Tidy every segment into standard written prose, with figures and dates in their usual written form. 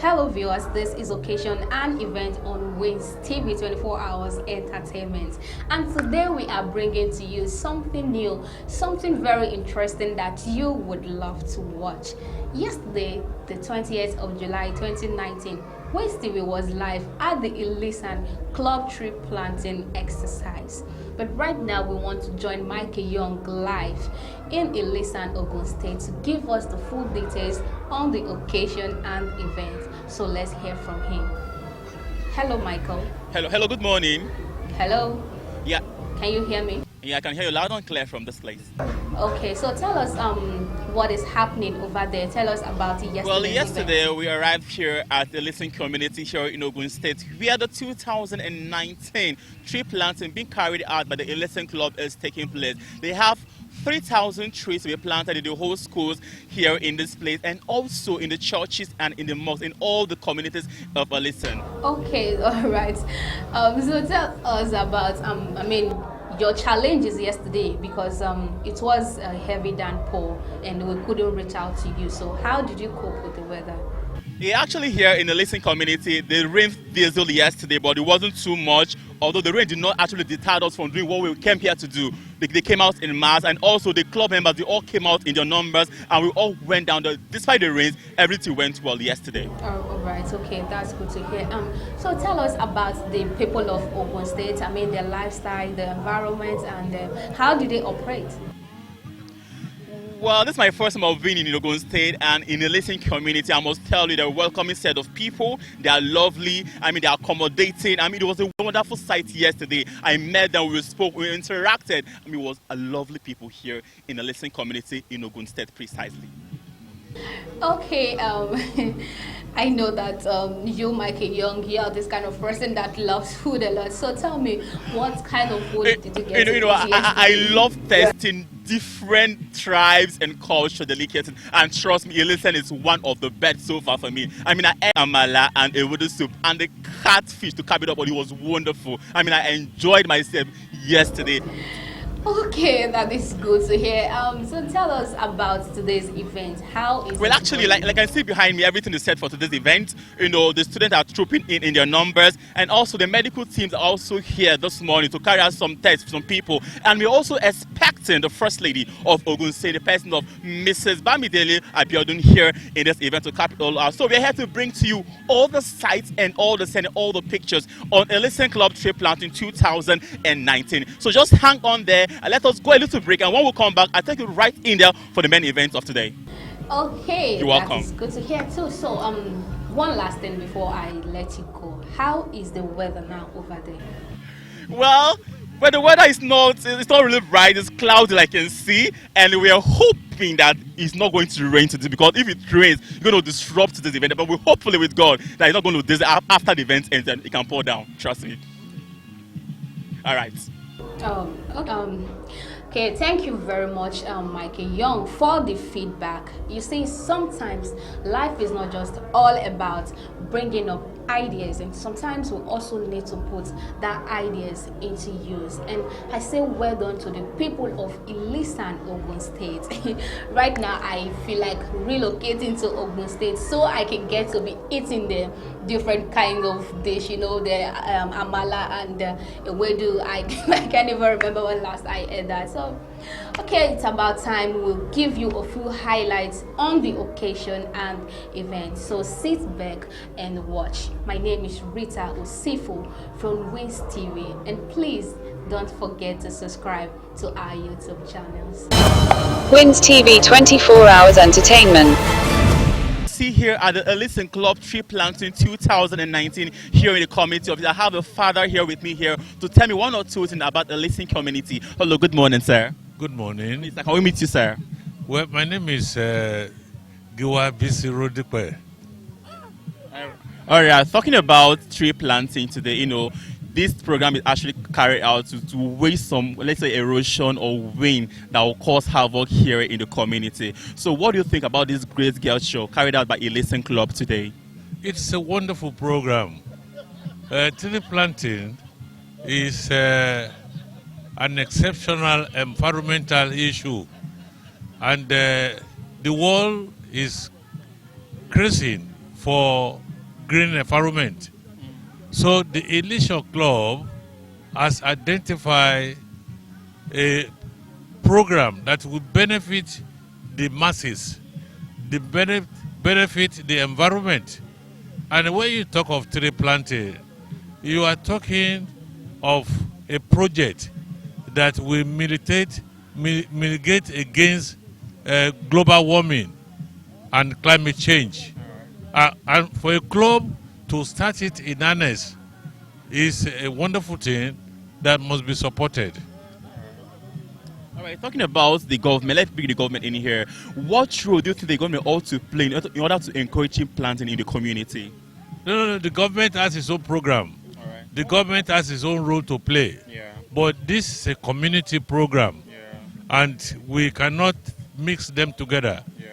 Hello viewers, this is occasion and event on Wins TV 24 Hours Entertainment, and today we are bringing to you something new, something very interesting that you would love to watch. Yesterday, the 20th of July 2019, Wins TV was live at the Ilisan Club Tree Planting Exercise. But right now we want to join Mike Young live in Ilisan, Ogun State to give us the full details on the occasion and event. So let's hear from him. Hello, Michael. Hello, good morning. Hello. Yeah. Can you hear me? Yeah, I can hear you loud and clear from this place. Okay, so tell us what is happening over there. Tell us about it yesterday. Well, yesterday we arrived here at the Ilisan community here in Ogun State, where the 2019 tree planting being carried out by the Ilisan Club is taking place. They have 3,000 trees to be planted in the whole schools here in this place, and also in the churches and in the mosques in all the communities of Ilisan. Okay, all right. So tell us about your challenges yesterday, because it was a heavy downpour and we couldn't reach out to you. So how did you cope with the weather? Yeah, actually here in the Ilisan community, the rain drizzled yesterday, but it wasn't too much. Although the rain did not actually deter us from doing what we came here to do. They came out in mass, and also the club members, they all came out in their numbers, and we all went down there. Despite the rains, everything went well yesterday. Oh, all right, okay, that's good to hear. So tell us about the people of Ogun State, their lifestyle, the environment, and how do they operate? Well, this is my first time of being in Ogun State and in the Ilisan community. I must tell you, they're a welcoming set of people. They are lovely. They're accommodating. It was a wonderful sight yesterday. I met them, we spoke, we interacted. It was a lovely people here in the Ilisan community in Ogun State, precisely. Okay, I know that you, Mike Young, you are this kind of person that loves food a lot. So tell me, what kind of food did you get? I love testing different tribes and culture delicacies, and trust me, Ilisan is one of the best so far for me. I ate amala and a wood soup and the catfish to cap it up, but it was wonderful. I enjoyed myself yesterday. Okay, that is good to hear. So tell us about today's event. How is Well, actually, like I see behind me, everything is set for today's event. The students are trooping in their numbers, and also the medical teams are also here this morning to carry out some tests for some people. And we're also expecting the First Lady of Ogun State, the person of Mrs. Bamidele Abiodun, here in this event to cap it all out. So we're here to bring to you all the sites and all the pictures on Ilisan Club Tree Planting 2019. So just hang on there. Let us go a little break, and when we come back, I'll take you right in there for the main events of today. Okay, you're welcome. That is good to hear too. So, one last thing before I let you go. How is the weather now over there? Well, the weather is it's not really bright. It's cloudy, like you can see, and we are hoping that it's not going to rain today, because if it rains, it's going to disrupt this event. But we're hopefully with God that it's not going to do this after the event ends, and it can pour down. Trust me. All right. Okay, thank you very much, Mike Young, for the feedback. You see, sometimes life is not just all about bringing up ideas, and sometimes we also need to put that ideas into use. And I say well done to the people of Ilisan, Ogun State. Right now, I feel like relocating to Ogun State so I can get to be eating the different kind of dish, the amala and the ewedu. I can't even remember when last I ate that. So, okay, it's about time we'll give you a few highlights on the occasion and event. So sit back and watch. My name is Rita Osifu from Wins TV, and please don't forget to subscribe to our YouTube channels. Wins TV 24 Hours Entertainment. See here at the Ilisan Club Tree Planting 2019 here in the community of. I have a father here with me here to tell me one or two things about the Ilisan community. Hello, good morning, sir. Good morning. Please, can we meet you, sir? Well, my name is Giwa Bisirodipe. All right, talking about tree planting today, this program is actually carried out to waste some, let's say, erosion or wind that will cause havoc here in the community. So what do you think about this great girl show carried out by Ilisan Club today? It's a wonderful program. Tree planting is an exceptional environmental issue, and the world is crazing for green environment. So the Ilisan Club has identified a program that will benefit the masses, benefit the environment. And when you talk of tree planting, you are talking of a project that will mitigate against global warming and climate change. And for a club to start it in earnest is a wonderful thing that must be supported. All right, talking about the government, let's bring the government in here. What role do you think the government ought to play in order to encourage planting in the community? No, the government has its own program. All right. The government has its own role to play. Yeah. But this is a community program, and we cannot mix them together. Yeah.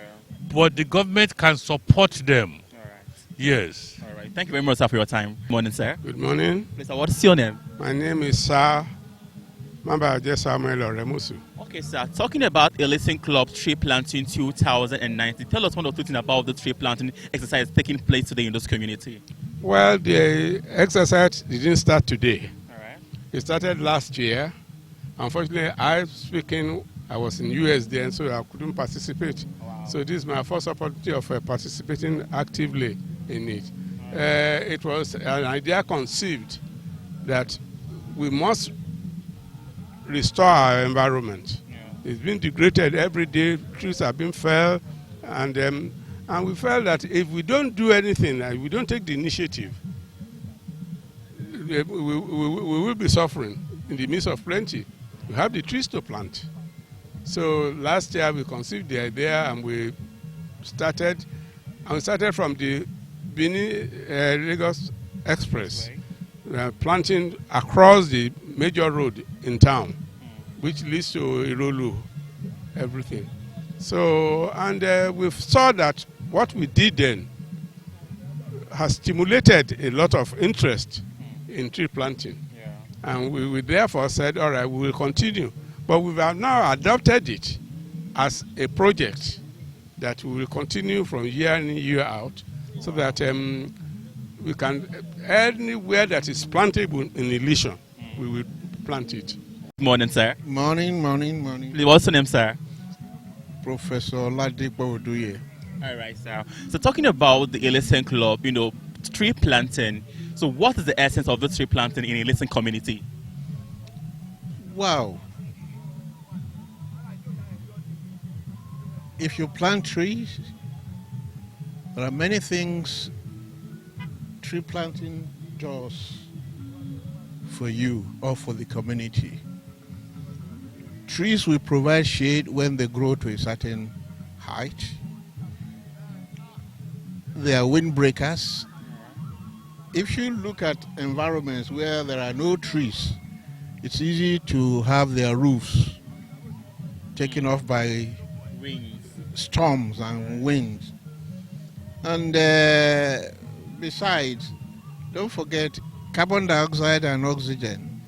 But the government can support them. All right. Yes. All right. Thank you very much, sir, for your time. Good morning, sir. Good morning. Please, sir, what is your name? My name is Sir Mambaje Samuel Oremusu. Okay, sir. Talking about Ilisan Club Tree Planting 2019, tell us one or two things about the tree planting exercise taking place today in this community. Well, the exercise didn't start today. All right. It started last year. Unfortunately, I was in US then, so I couldn't participate. Wow. So this is my first opportunity of participating actively in it. It was an idea conceived that we must restore our environment. Yeah. It's been degraded every day. Trees have been felled, and we felt that if we don't do anything, we don't take the initiative, we will be suffering in the midst of plenty. We have the trees to plant. So last year we conceived the idea, and we started from the Benin-Lagos Express, planting across the major road in town, which leads to Irolu, everything. So, and we saw that what we did then has stimulated a lot of interest in tree planting. Yeah. And we therefore said, all right, we will continue. But we have now adopted it as a project that we will continue from year in, year out, so that we can, anywhere that is plantable in Ilisan, we will plant it. Good morning, sir. Morning. Please, what's your name, sir? Professor Ladipo Oduye. All right, sir. So talking about the Ilisan Club, tree planting. So what is the essence of the tree planting in Ilisan community? Wow. If you plant trees, there are many things tree planting does for you or for the community. Trees will provide shade when they grow to a certain height. They are windbreakers. If you look at environments where there are no trees, it's easy to have their roofs taken off by storms and winds. And besides, don't forget carbon dioxide and oxygen.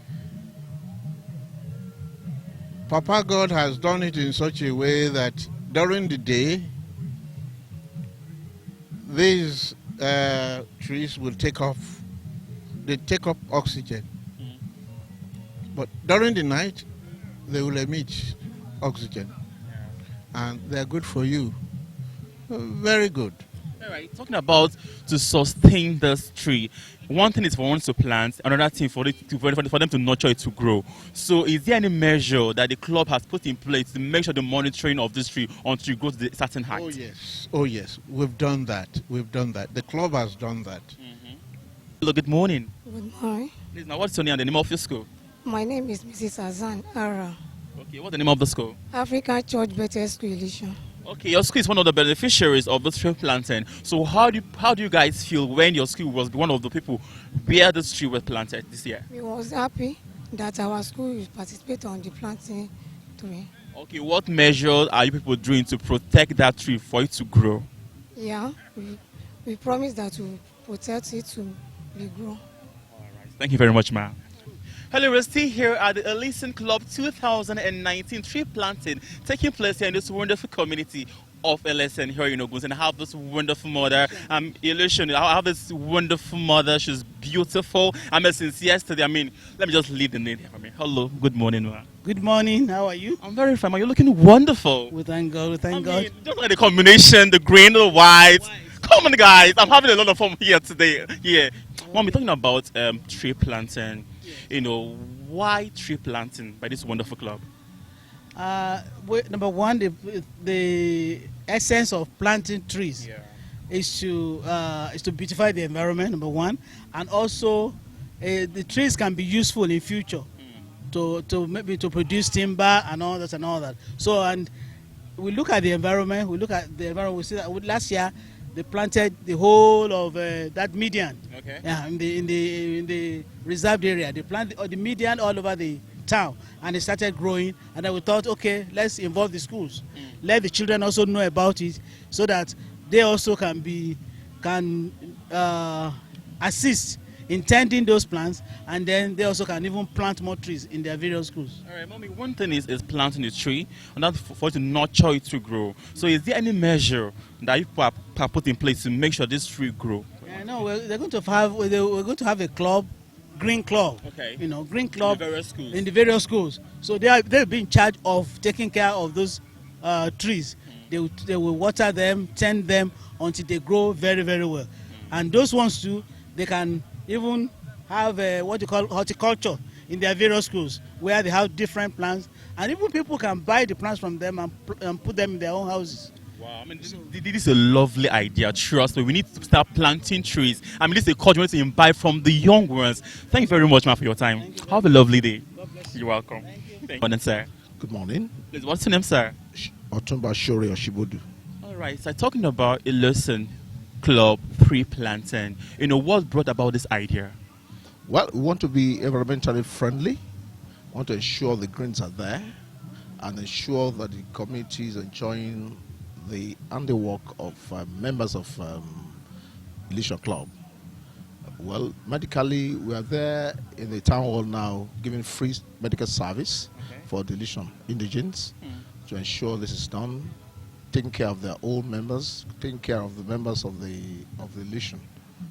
Papa God has done it in such a way that during the day, these trees will take up oxygen. But during the night, they will emit oxygen. And they're good for you. Very good. All right, talking about to sustain this tree, one thing is for one to plant, another thing for them to nurture it to grow. So is there any measure that the club has put in place to make sure the monitoring of this tree until it grows to a certain height? Oh yes, we've done that. The club has done that. Hello, good morning. Good morning. Please, now what's your name and the name of your school? My name is Mrs. Azan Ara, Okay, what's the name of the school? African Church Bethel School, Ilisan. Okay, your school is one of the beneficiaries of this tree planting. So how do you guys feel when your school was one of the people where this tree was planted this year? We was happy that our school will participate on the planting tree. Okay, what measures are you people doing to protect that tree for it to grow? Yeah, we promise that we protect it to be grown. Thank you very much, ma'am. Hello, we're still here at the Ilisan Club 2019 tree planting taking place here in this wonderful community. of Ilisan here in Ogun, and I have this wonderful mother. Ilisan, I have this wonderful mother. She's beautiful. Since yesterday, let me just leave the name here for me. Hello, good morning, ma. Good morning. How are you? I'm very fine. You're looking wonderful. We thank God. We thank God. Just like the combination, the green, the white. Come on, guys. I'm having a lot of fun here today. Yeah. Mom, we're talking about tree planting. Yes. Why tree planting by this wonderful club? Number one, the essence of planting trees is to beautify the environment. Number one, and also the trees can be useful in future to maybe to produce timber and all that. So, and we look at the environment. We see that last year they planted the whole of that median. Okay. Yeah, in the reserved area. They planted the median all over the town, and it started growing. And then we thought, okay, let's involve the schools, let the children also know about it, so that they also can assist in tending those plants, and then they also can even plant more trees in their various schools. All right, Mommy, one thing is planting a tree, and that's for it to nurture it to grow. So is there any measure that you have put in place to make sure this tree grow? Yeah, no, we're going to have a club, green club. Okay. Green club in the various schools. So they'll be in charge of taking care of those trees. They will water them, tend them until they grow very, very well. And those ones too, they can even have what you call horticulture in their various schools, where they have different plants, and even people can buy the plants from them and put them in their own houses. Wow, this is a lovely idea. Trust me, we need to start planting trees. This is a culture we need to imbibe from the young ones. Thank you very much, man, for your time. Have a lovely day. You're welcome. Thank you. Sir. Good morning. Please, what's your name, sir? Otumba Shori Oshibodu. All right, so talking about Ilisan Club tree planting, what brought about this idea? Well, we want to be environmentally friendly. We want to ensure the greens are there and ensure that the community is enjoying the handiwork of members of Ilisan Club. Well, medically, we are there in the town hall now giving free medical service for the Ilisan indigents to ensure this is done, taking care of their old members, taking care of the members of the Ilisan,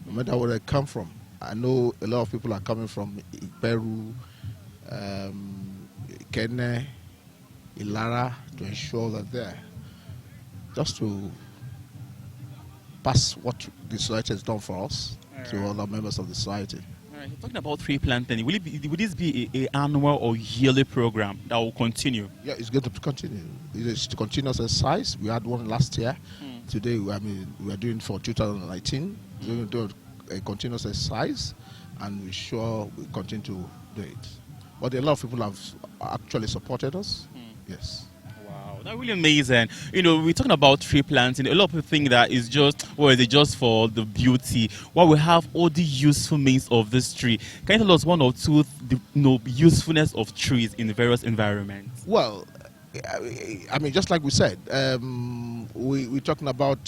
no matter where they come from. I know a lot of people are coming from Peru, Kenya, Ilara, to ensure that they're just to pass what the society has done for us to other members of the society. All right, talking about tree planting, will this be an annual or yearly program that will continue? Yeah, it's going to continue. It is to continuous exercise. We had one last year. Today, we are doing for 2019. We're going to do a continuous exercise, and we're sure we'll continue to do it. But a lot of people have actually supported us. Yes. Wow, that's really amazing. We're talking about tree planting. A lot of people think that is just for the beauty. While we have all the useful means of this tree, can you tell us one or two usefulness of trees in various environments? Well, just like we said, we're talking about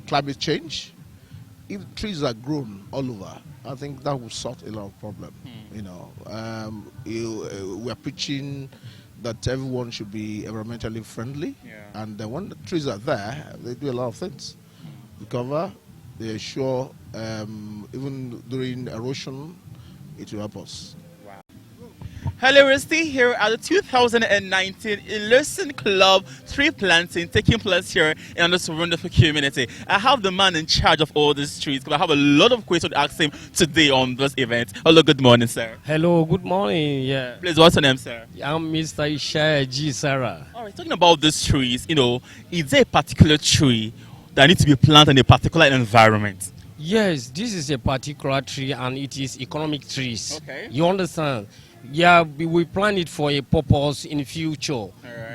climate change. If trees are grown all over, I think that will solve a lot of problems. We are preaching that everyone should be environmentally friendly, and when the trees are there, they do a lot of things. They cover, they ensure, even during erosion, it will help us. Hello, we're still here at the 2019 Ilisan Club tree planting taking place here in this wonderful community. I have the man in charge of all these trees because I have a lot of questions to ask him today on this event. Hello, good morning, sir. Hello, good morning. Yeah. Please, what's your name, sir? I'm Mr. Ishaya G. Sarah. All right, talking about these trees, is there a particular tree that needs to be planted in a particular environment? Yes, this is a particular tree and it is economic trees. Okay. You understand? Yeah, we plan it for a purpose in future,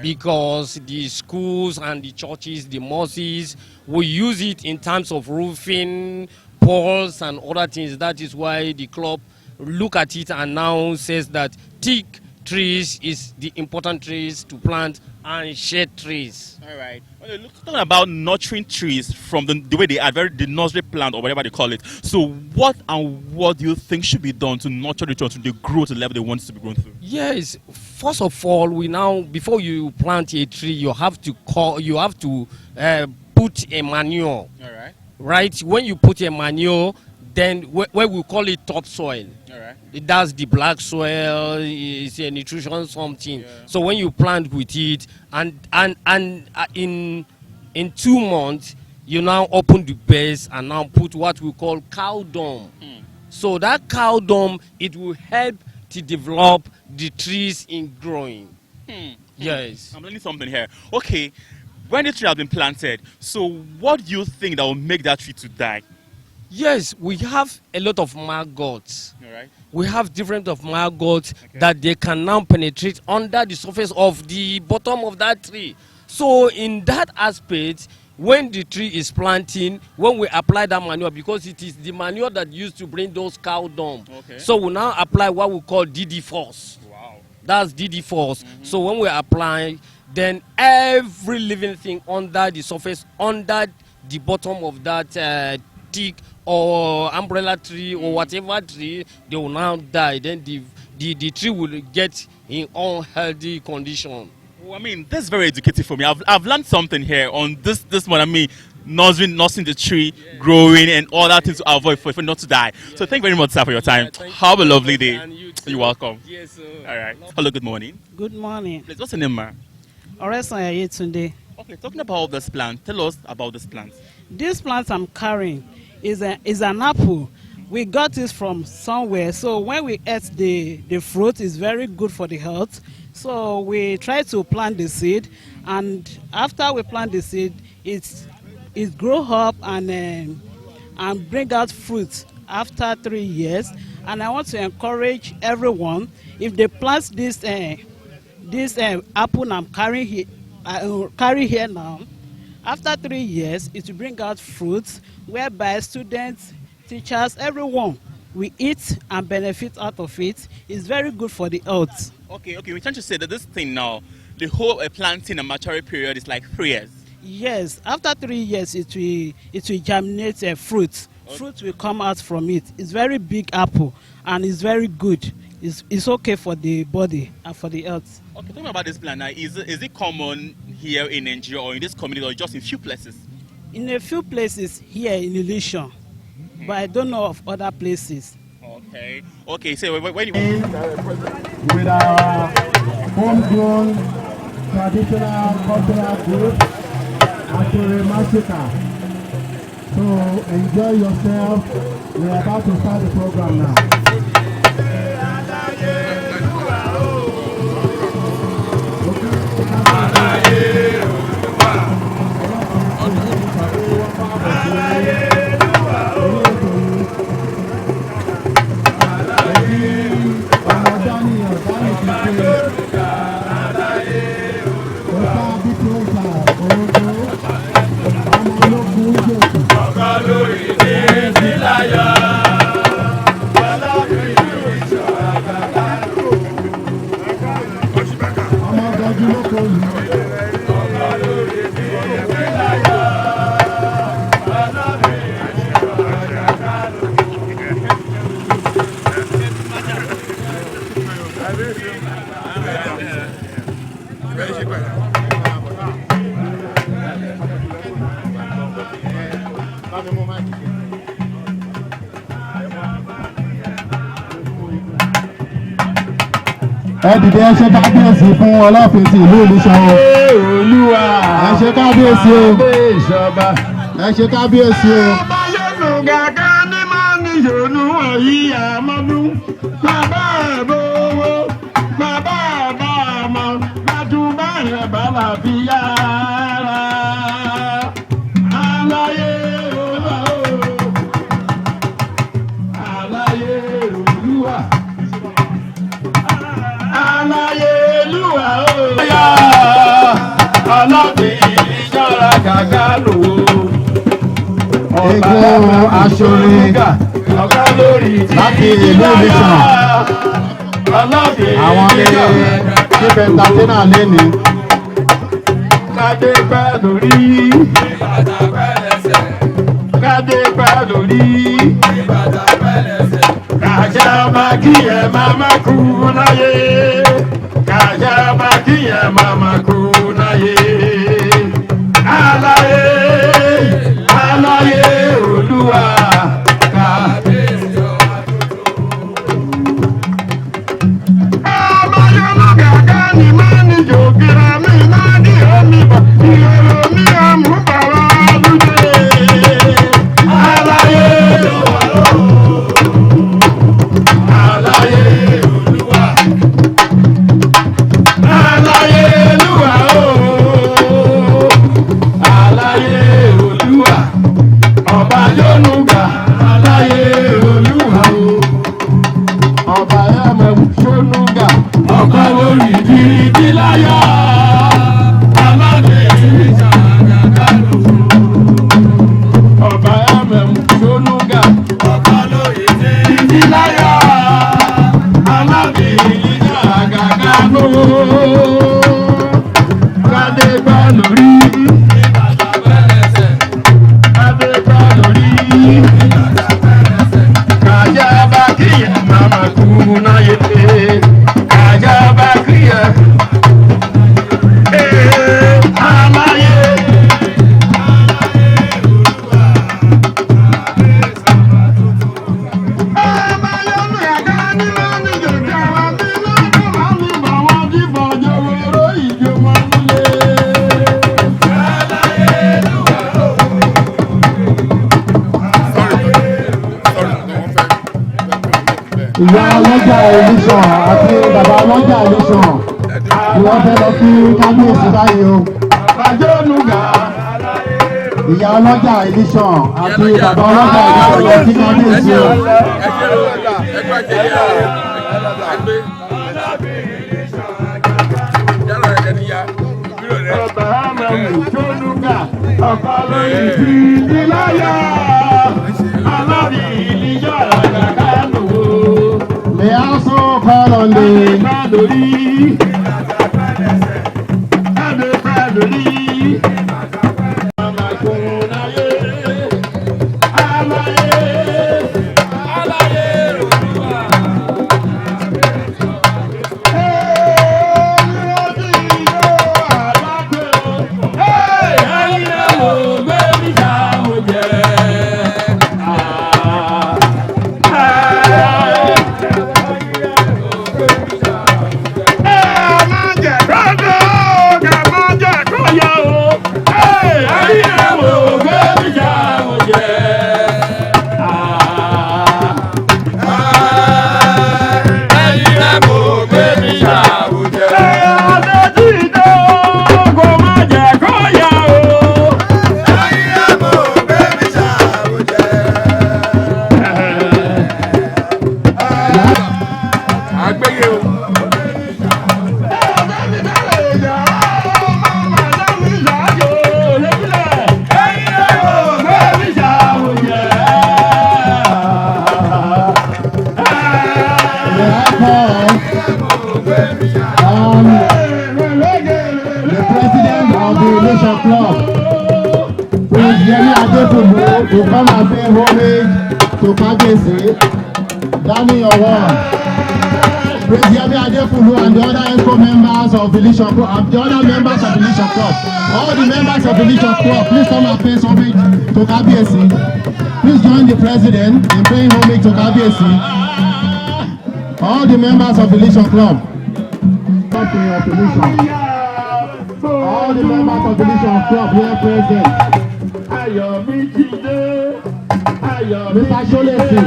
because the schools and the churches, the mosques, will use it in terms of roofing, poles and other things. That is why the club look at it and now says that teak trees is the important trees to plant and shade trees. All right. Well, talking about nurturing trees from the way they are, the nursery plant or whatever they call it. So what do you think should be done to nurture the trees so they grow to the level they want it to be grown to? Yes, first of all, before you plant a tree, you have to put a manure. All right. Right? When you put a manure, then where we call it topsoil. All right. That's the black soil, it's a nutrition something. Yeah. So when you plant with it, and in 2 months, you now open the base and now put what we call cow dung. So that cow dung, it will help to develop the trees in growing. Yes. I'm learning something here. Okay, when the tree has been planted, so what do you think that will make that tree to die? Yes, we have a lot of maggots. All right. We have different of maggots that they can now penetrate under the surface of the bottom of that tree. So in that aspect, when the tree is planting, when we apply that manure, because it is the manure that used to bring those cow dung. Okay. So we now apply what we call DD force. Wow. That's DD force. So when we apply, then every living thing under the surface, under the bottom of that thick or umbrella tree or whatever tree, they will now die. Then the tree will get in unhealthy condition. Well, I mean, that's very educative for me. I've learned something here on this one. I mean, nursing the tree, growing, and all that things to avoid for it not to die. So thank you very much, sir, for your time. Have a lovely day. You're welcome. Yes, sir. All right. Hello, good morning. Good morning. Please, what's your name, ma? Oresan Tunde. Okay, talking about this plant, tell us about this plant. This plant I'm carrying is an apple. We got this from somewhere. So when we ate the fruit, it's very good for the health. So we try to plant the seed, and after we plant the seed, it grow up and bring out fruit after 3 years. And I want to encourage everyone, if they plant this apple I'm carry here now, after 3 years, it will bring out fruits whereby students, teachers, everyone will eat and benefit out of it. It's very good for the health. Okay, we're trying to say that this thing now, the whole planting and maturing period is like 3 years. Yes, after 3 years, it will germinate fruit. Okay. Fruit will come out from it. It's very big apple and it's very good. It's okay for the body and for the health. Okay, talking about this plant now, is it common here in Nigeria or in this community or just in few places? In a few places here in Ilisan, but I don't know of other places. Okay, so when you... With our homegrown traditional cultural group, Akure Massacre. So enjoy yourself. We're about to start the program now. Ẹ̀dìdì ẹ ṣe kábíyèsí fún ọlọ́fin ti ìlú Ìlísan o. Olúwa ẹ ṣe kábíyèsí o. Ẹ ṣe kábíyèsí o. Bàbá yóò gàgà ní máa ní yòónú wọ̀nyí àmọ́dún. Bàbá àbówó, bàbá àbá àmọ́, látúbà yẹn bàbá fi yára. Aláyé olúwa o. Aláyé olúwa. Aláyélúwà o. Ọlọ́bìn ìjọra gàgà lò ó. Ègbò aṣoríga ọ̀gá lórí láti ìlú Ìlísan. Àwọn ilé chief entertainer lẹ́ni. kádé pẹ́ lórí. Kádé pẹ́ lórí. Kàṣà máa kí ẹ máa má kú láyé. Kàṣà máa kí ẹ máa má kú láyé. Aláyé, aláyé Olúwa. Ìyá ọlọ́jà Ilisan àti bàbá ọlọ́jà Ilisan ni wọ́n fẹ́ lọ sí kábíyèsí báyìí o. Ìyá ọlọ́jà Ilisan àti bàbá ọlọ́jà Ilisan lọ sí kábíyèsí o. May I also call on the to come and pay homage to Kábíyèsí. Danny Ogun, Prince Yemi Adefulu and the other EXCO members of Ilisan Club, the other members of Ilisan Club, all the members of Ilisan Club, please come and pay homage to Kábíyèsí. Please join the president in paying homage to Kábíyèsí. All the members of Ilisan Club, all the members of Ilisan Club here present. Mr. Sholesi,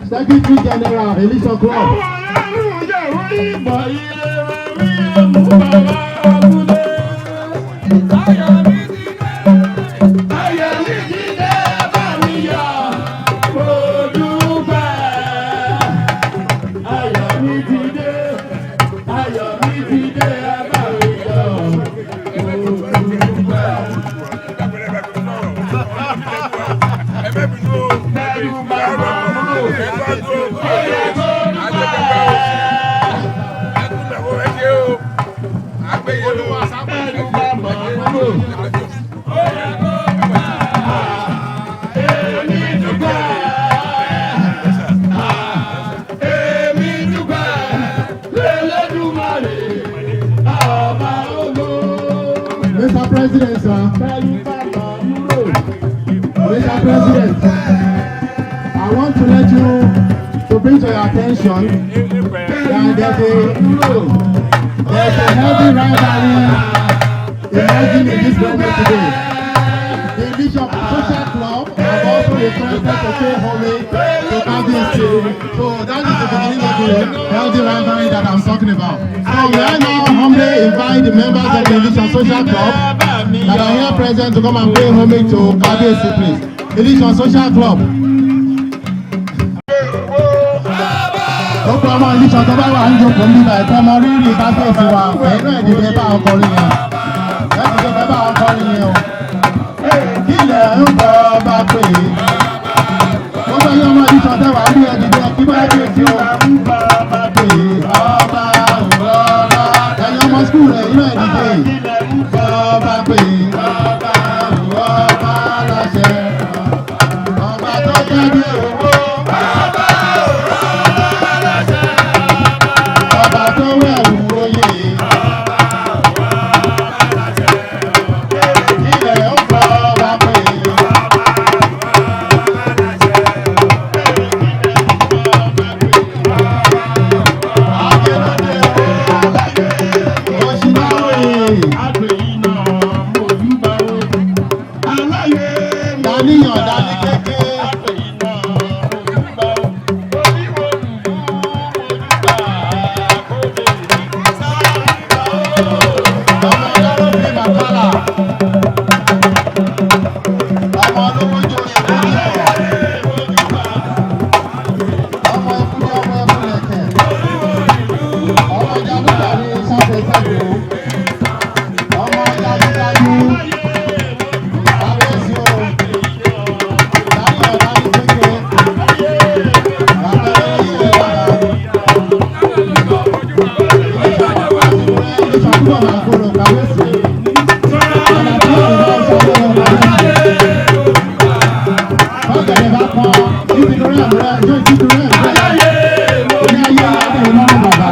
Secretary General, Ilisan Club. President, sir. Mr. President, I want to let you to bring to your attention that there's a heavy rivalry emerging in this government today. The Bishop Social Club have also requested to pay homage to KBC. So that is the beginning of the healthy rivalry that I'm talking about. So may I now humbly invite the members of the Ilisan Social Club that are here present to come and pay homage to KBC, please. Ilisan Social Club. Gbogbo ọmọ Ilisan tó bá wà ń jókòó nígbà ẹ̀kọ́ ọmọ rírì KBC wa ẹ̀rọ ìdílé bá ọkọrin yẹn. Ẹ̀dílé bá ọkọrin yẹn o. Kílẹ̀ ń bọ̀ bá pè é. Gbogbo ẹ̀yọ́ ọmọ Ilisan tẹ́wà ní ẹ̀dílé kí bá dé tí ó ń bọ̀ bá pè é. Ọba ọba ẹ̀yọ́ ọmọ skul rẹ̀ inú ẹ̀dílé bọ̀ bá pè é. Ọba ọba láṣẹ. Ọba tó jẹ́ bí owó. Ọba tó wẹ̀rù oyè. Ilẹ̀ ń bọ̀ bá pè é. Dàníyàn dání kéke. Ọmọ ọlọ́run fi màkàlà. Ọmọ olówó jó ṣe lórí ọ̀. Ọmọ ẹkúnjẹ ọmọ ẹkúnlẹ̀kẹ̀. Ọmọ jàdúgbà ní sáfẹ́sáfẹ́. Ọmọ jàdúgbàjú. Kábíyèsí o. Dàníyàn dání kéke. Bàbá ẹlẹ́yìn rẹ̀ wà. Ìṣàkóso àkóró kábíyèsí. Ọ̀gẹ̀dẹ̀ bá pọ̀ títí torí àmúrẹ́ ọjọ́ títí torí àmúrẹ́. Ní ayé láti ìlọ́run bàbá.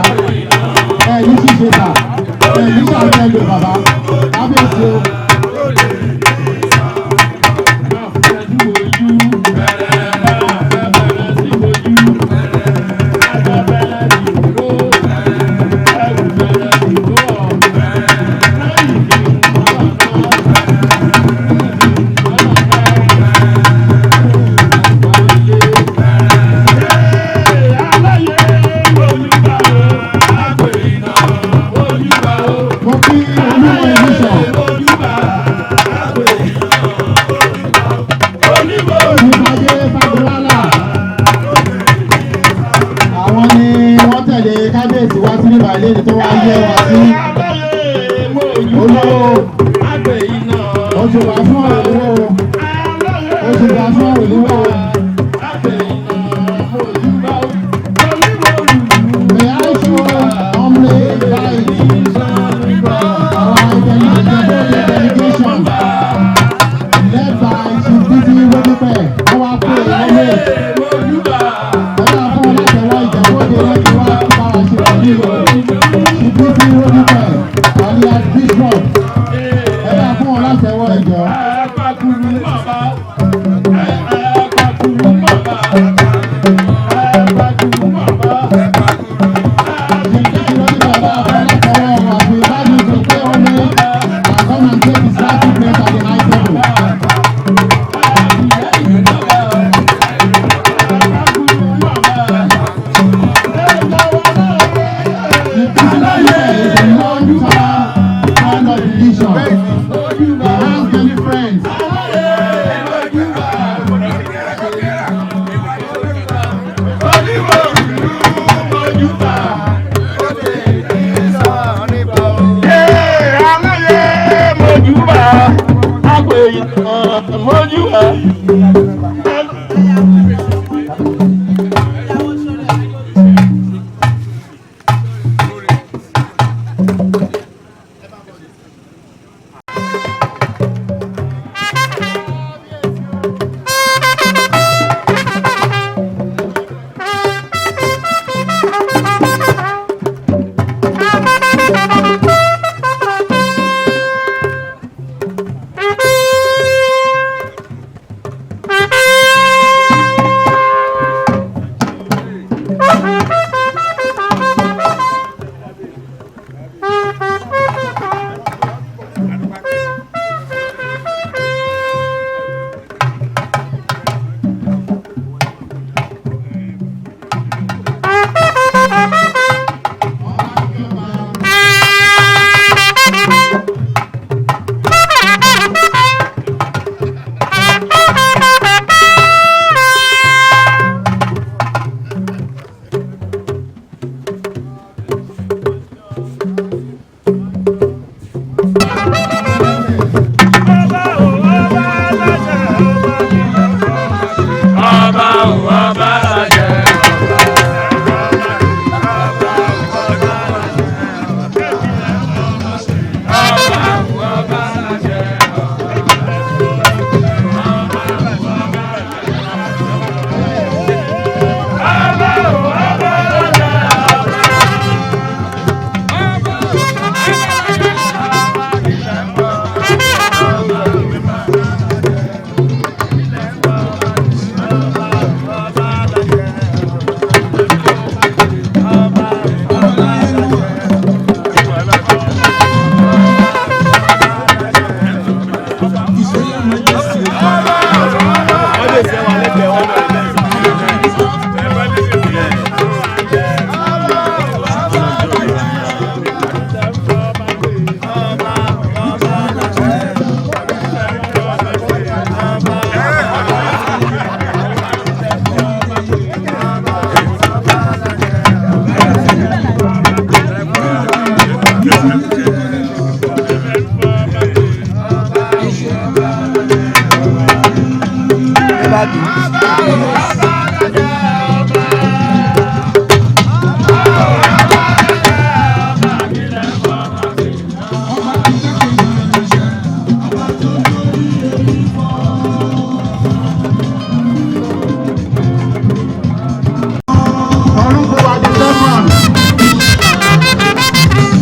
Ẹ̀yìn ṣíṣe tà. Ẹ̀yìn ṣàfihàn ẹgbẹ̀ bàbá. Kábíyèsí o. Mo kí olúmọ ìlúṣọ̀. Ìpàdé Fagolálà. Àwọn ni wọ́n tẹ̀lé kábíyèsí wá sí nígbà ilé tó wá yẹ wá sí. Olówó. Òṣùpá fún òwúwo. Òṣùpá fún òwúwo. May I show humbly invite our delegation led by Chief Titi Wedipe, our prayer. Ẹ̀yà fún ọlọ́tẹ̀wọ́ ìjẹ́bọ́dé lẹ́yìn wá bára ṣe pẹ̀lú Chief Titi Wedipe, alias Bishop. Ẹ̀yà fún ọlọ́tẹ̀wọ́ ìjọ. never do.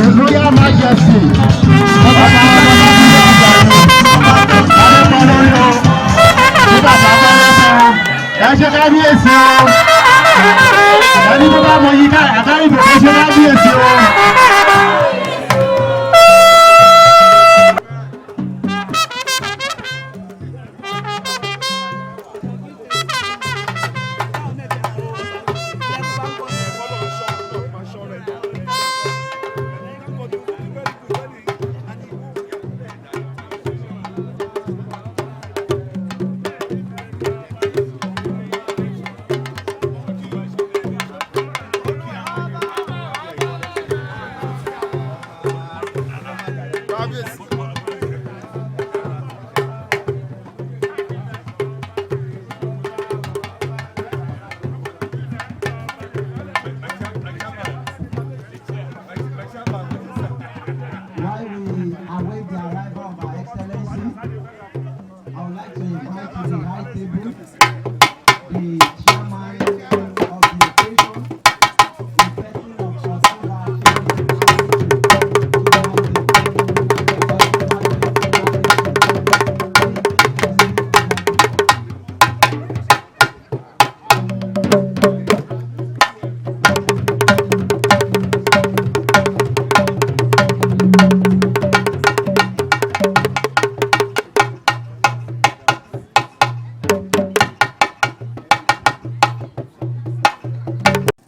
His Royal Majesty. Ẹ ṣe kábíyèsí o. Ẹni tó bá mọ yí ká àkáyìnbó ẹ ṣe kábíyèsí o.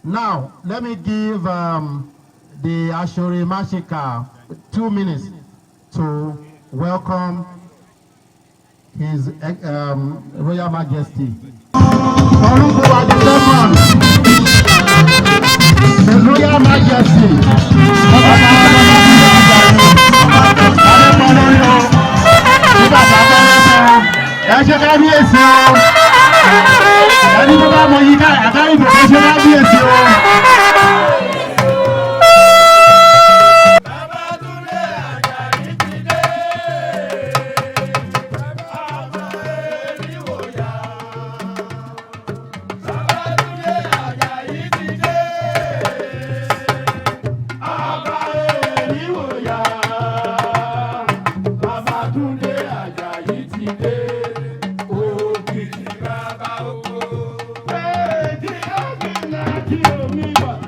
Now, let me give the Ashore Mashika 2 minutes to welcome His Royal Majesty. His Royal Majesty. Ẹ ṣe kábíyèsí o. Ẹni tó bá mọ yí ká àkáyìnbó ẹ ṣe kábíyèsí o. Baba,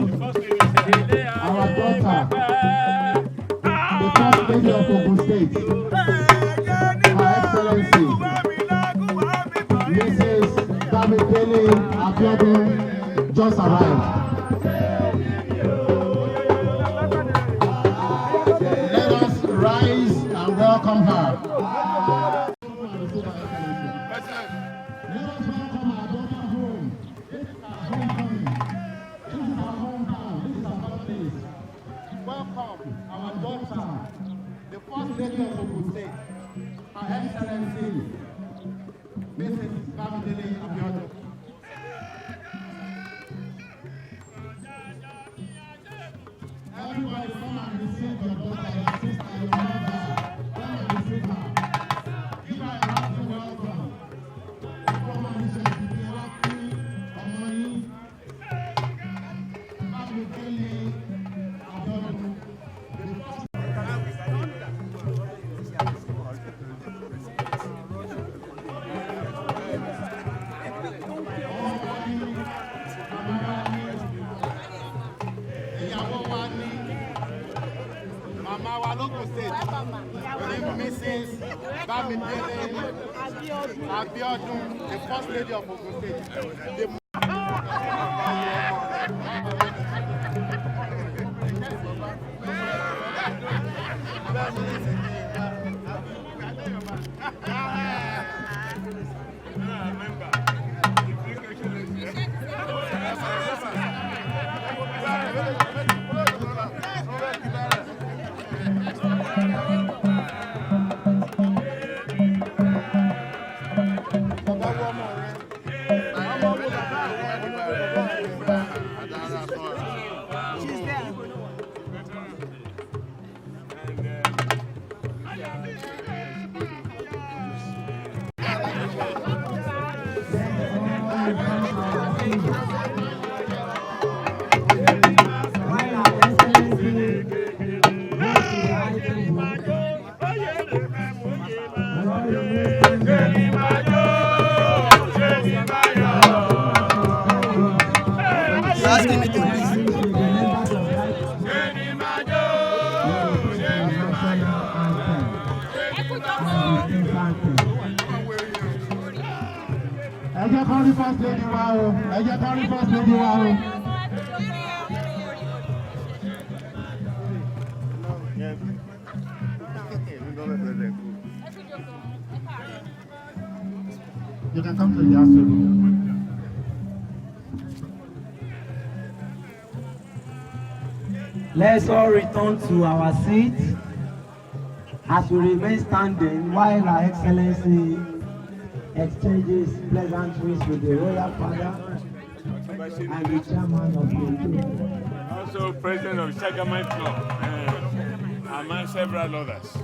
our daughter, the First Lady of Ogun State, Her Excellency, Mrs. Damipele Abiodun, just arrived. Let us rise and welcome her. Welcome our daughter, the First Lady of Ogun State, Her Excellency, Mrs. Damipele Abiodun. Everybody come and receive your daughter, your sister, your mother. Come and receive her. Give her a hearty welcome. Come and receive the lucky Omoni, Damipele Abiodun. Mama wa Ogun State, Mrs. Damipele Abiodun, the First Lady of Ogun State. Asking me to listen. Ẹ jẹ́ kó rí First Lady wa o, ẹ jẹ́ kó rí First Lady wa o. You can come to the afternoon. Let's all return to our seats as we remain standing while Her Excellency exchanges pleasantries with the Royal Father and the Chairman of the Ogun. Also President of Shagaman Club, among several others.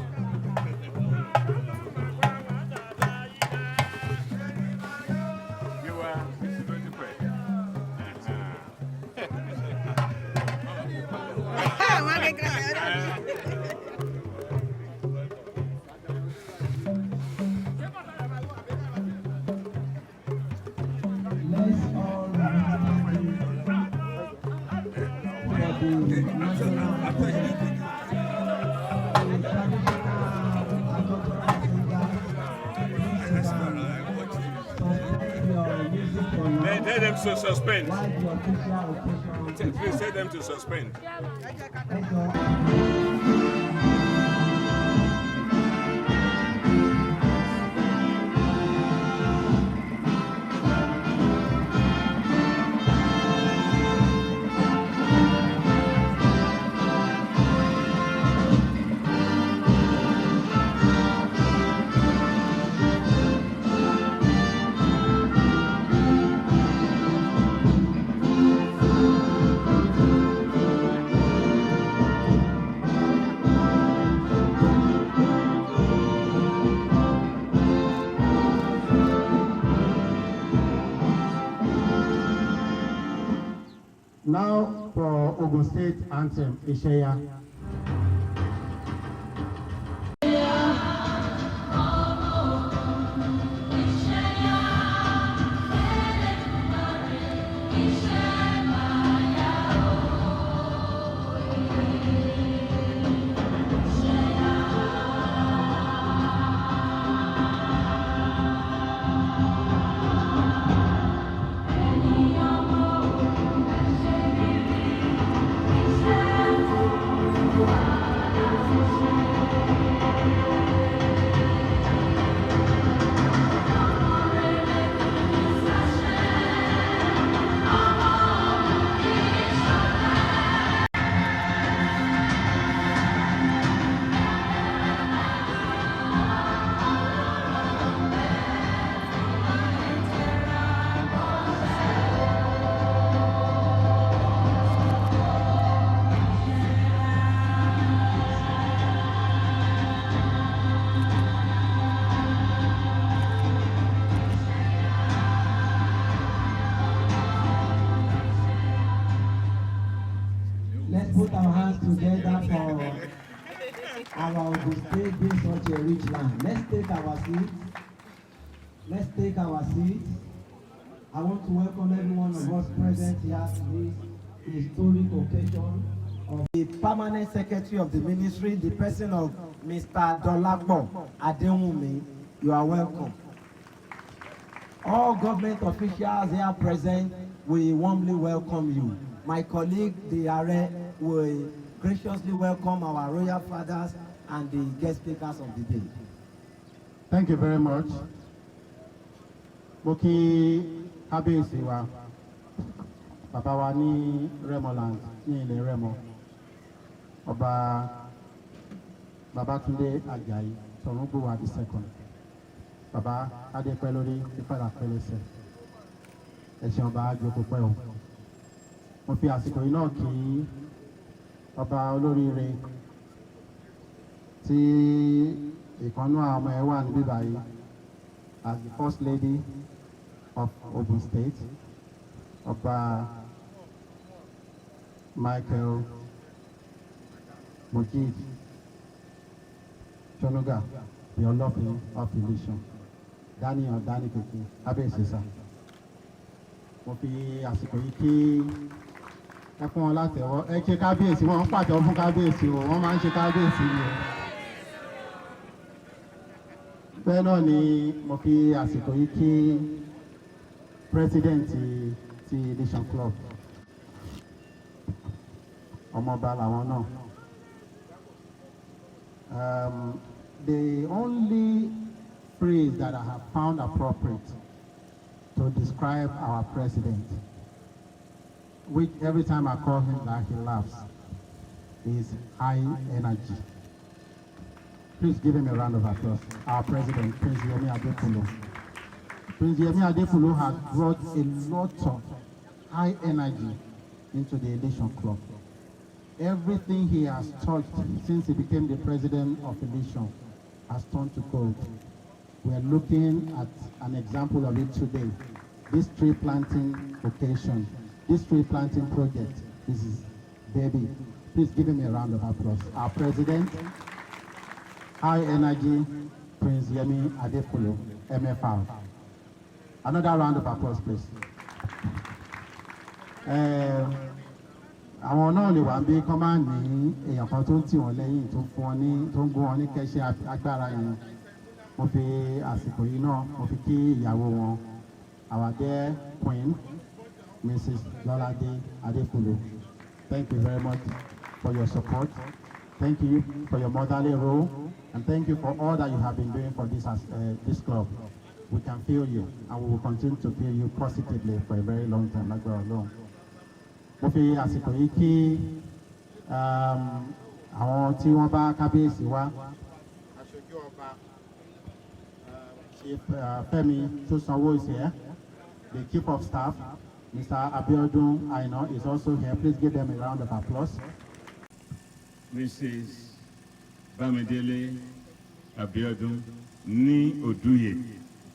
Tell them to suspend. Please tell them to suspend. Now for Ogun State anthem, Isheya. Let's put our hands together for our Ogun State being such a rich land. Let's take our seats. Let's take our seats. I want to welcome every one of us present here to this historic occasion of the permanent secretary of the ministry, the person of Mr. Dolapo Adewumi. You are welcome. All government officials here present, we warmly welcome you. My colleague, the Are, will graciously welcome our royal fathers and the guest speakers of the day. Thank you very much. Mo kí kábíyèsí wa, bàbá wa ní Remoland ní ilẹ̀ Remo, Ọba Babátúndé Àjàyí Tọ̀rúngbòwà the second. Bàbá Adépẹ́ lórí ìfàdà pẹ́lẹ́sẹ̀. Ẹ̀sìn ọba àjòkò pẹ́ o. Mo fi àsìkò yìí náà kí ọba olóríire tí ìkànnú àwọn ọmọ ẹ wà níbí báyìí as the first lady of Ogun State, Ọba Michael Mojid Shonuga, the Olofin of Ilisan, Daniel Danikeke, Abesisa. Mo fi àsìkò yìí kí ẹ fún wọn látẹ̀wọ́ ẹ ṣe kábíyèsí wọn ń pàtẹ́wọ́ fún kábíyèsí o wọ́n máa ń ṣe kábíyèsí ni o. Bẹ́ẹ̀ náà ni mo fi àsìkò yìí kí president ti Ilisan club ọmọọba làwọn náà. The only phrase that I have found appropriate to describe our president, which every time I call him that he laughs, is high energy. Please give him a round of applause. Our president, Prince Yemi Adefulo. Prince Yemi Adefulo has brought a lot of high energy into the Ilisan club. Everything he has touched since he became the president of Ilisan has turned to gold. We are looking at an example of it today. This tree planting occasion, this tree planting project, this is baby. Please give him a round of applause. Our president, high energy, Prince Yemi Adefulo, MFR. Another round of applause, please. Àwọn náà lè wà bí kọ́ máa ní èèyàn kan tó ń tì wọ́n lẹ́yìn tó fún wọn ní tó ń gún wọn ní kẹ́ṣẹ́ agbára yẹn. Mo fi àsìkò yìí náà mo fi kí ìyàwó wọn, our dear queen, Mrs. Lolade Adefulo. Thank you very much for your support. Thank you for your motherly role, and thank you for all that you have been doing for this club. We can feel you, and we will continue to feel you positively for a very long time, like we are alone. Mo fi àsìkò yìí kí àwọn tí wọ́n bá kábíyèsí wá. Aṣojú ọba Chief Femi Tosanwo is here. The Chief of Staff, Mr. Abiodun Aina, is also here. Please give them a round of applause. Mrs. Bamidele Abiodun Ni Oduye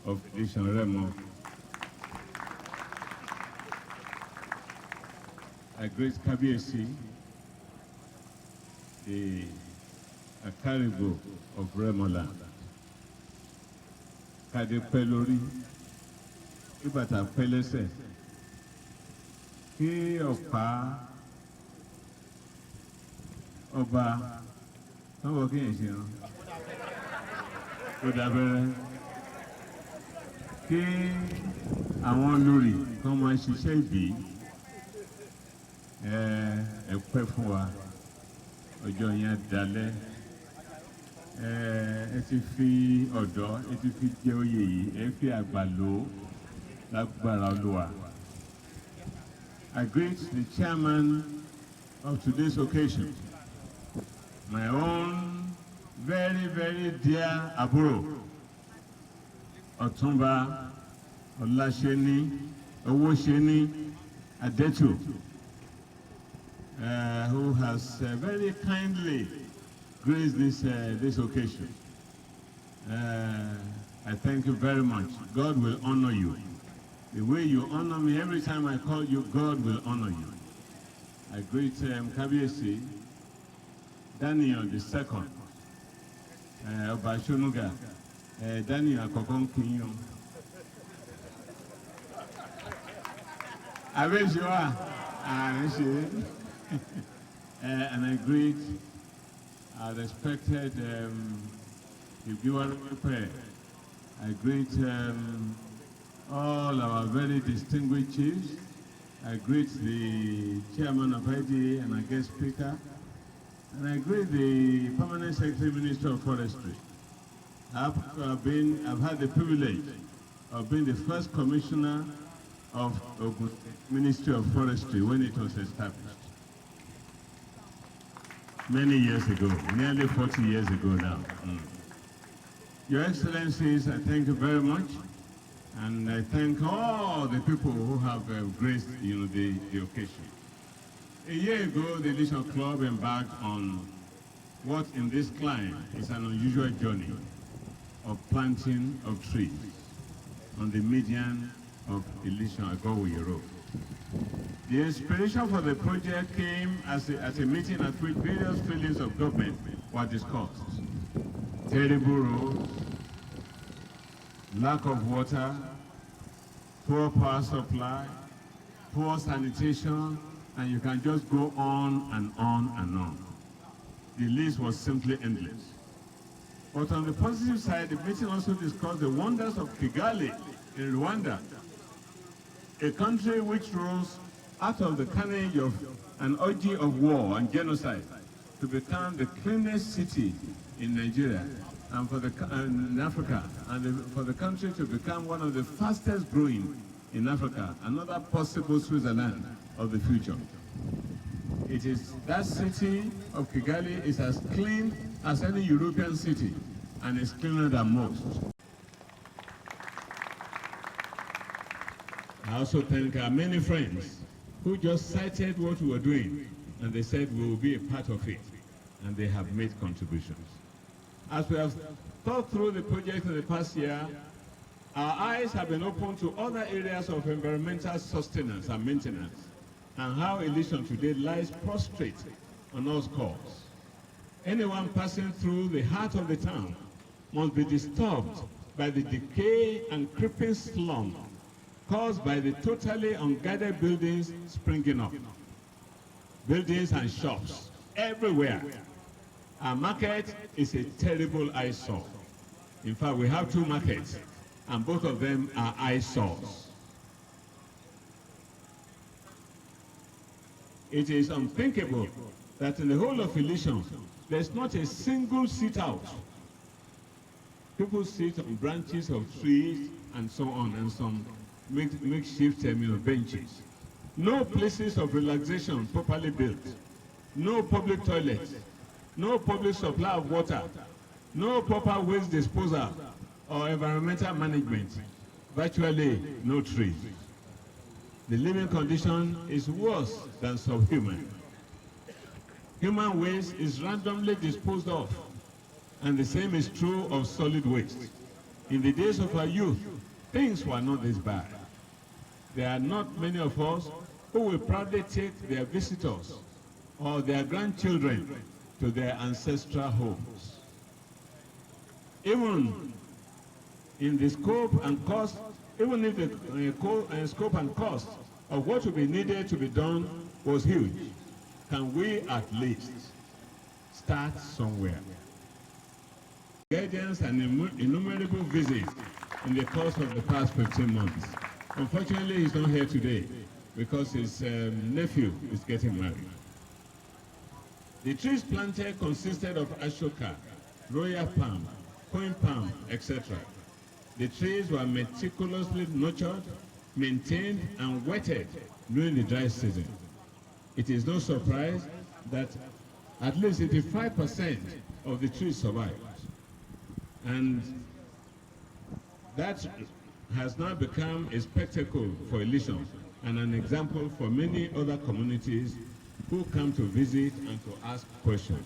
of Ilisan Remo. I greet Kabiyesi, the Akaribo of Remoland. Kade pẹ́ lórí, kí bàtà pẹ́ lẹ́sẹ̀, kí ọ̀pá ọba lọ́wọ́ kí èyàn ṣe rán, kó dábẹ́rẹ́, kí àwọn olórí kan máa ṣiṣẹ́ ìbí. Ẹ pẹ́ fún wa, ọjọ́ yẹn dalẹ̀. Ẹ ti fi ọ̀dọ́, ẹ ti fi jẹ oyè yìí, ẹ fi àgbà lò lágbára Olúwa. I greet the chairman of today's occasion, my own very, very dear àbúrò, Ọ̀túnba Ọláṣẹ́ní Owóṣẹ́ní Adétù. Who has very kindly graced this occasion. I thank you very much. God will honor you. The way you honor me every time I call you, God will honor you. I greet Kabiesi, Daniel II, Obashonuga, Daniel Kokon Kinyo. I wish you are. And I greet our respected prayer. I greet all our very distinguished chiefs. I greet the chairman of ID and our guest speaker. And I greet the permanent secretary minister of forestry. I've had the privilege of being the first commissioner of Ogun Ministry of Forestry when it was established. Many years ago, nearly 40 years ago now. Your Excellencies, I thank you very much. And I thank all the people who have graced the occasion. A year ago, the Ilisan Club embarked on what in this climate is an unusual journey of planting of trees on the median of Ilisan Agowe Road. The inspiration for the project came at a meeting at which various failings of government were discussed. Terrible roads, lack of water, poor power supply, poor sanitation, and you can just go on and on and on. The list was simply endless. But on the positive side, the meeting also discussed the wonders of Kigali in Rwanda, a country which rose out of the carnage of an orgy of war and genocide to become the cleanest city in Nigeria and in Africa, and for the country to become one of the fastest growing in Africa, another possible Switzerland of the future. It is that city of Kigali is as clean as any European city and is cleaner than most. I also thank our many friends who just cited what we were doing and they said we will be a part of it, and they have made contributions. As we have thought through the project in the past year, our eyes have been opened to other areas of environmental sustenance and maintenance, and how Ilisan today lies prostrate on all scores. Anyone passing through the heart of the town must be disturbed by the decay and creeping slum caused by the totally unguarded buildings springing up. Buildings and shops everywhere. Our market is a terrible eyesore. In fact, we have two markets, and both of them are eyesores. It is unthinkable that in the whole of Ilisan, there's not a single sit-out. People sit on branches of trees and so on, and some makeshift benches. No places of relaxation properly built. No public toilets. No public supply of water. No proper waste disposal or environmental management. Virtually no trees. The living condition is worse than subhuman. Human waste is randomly disposed of, and the same is true of solid waste. In the days of our youth, things were not this bad. There are not many of us who will proudly take their visitors or their grandchildren to their ancestral homes. Even in the scope and cost, even if the scope and cost of what will be needed to be done was huge, can we at least start somewhere? Guidance and innumerable visits in the course of the past 15 months. Unfortunately, he's not here today because his nephew is getting married. The trees planted consisted of ashoka, royal palm, coin palm, etc. The trees were meticulously nurtured, maintained, and wetted during the dry season. It is no surprise that at least 85% of the trees survived. And that has now become a spectacle for Ilisan and an example for many other communities who come to visit and to ask questions.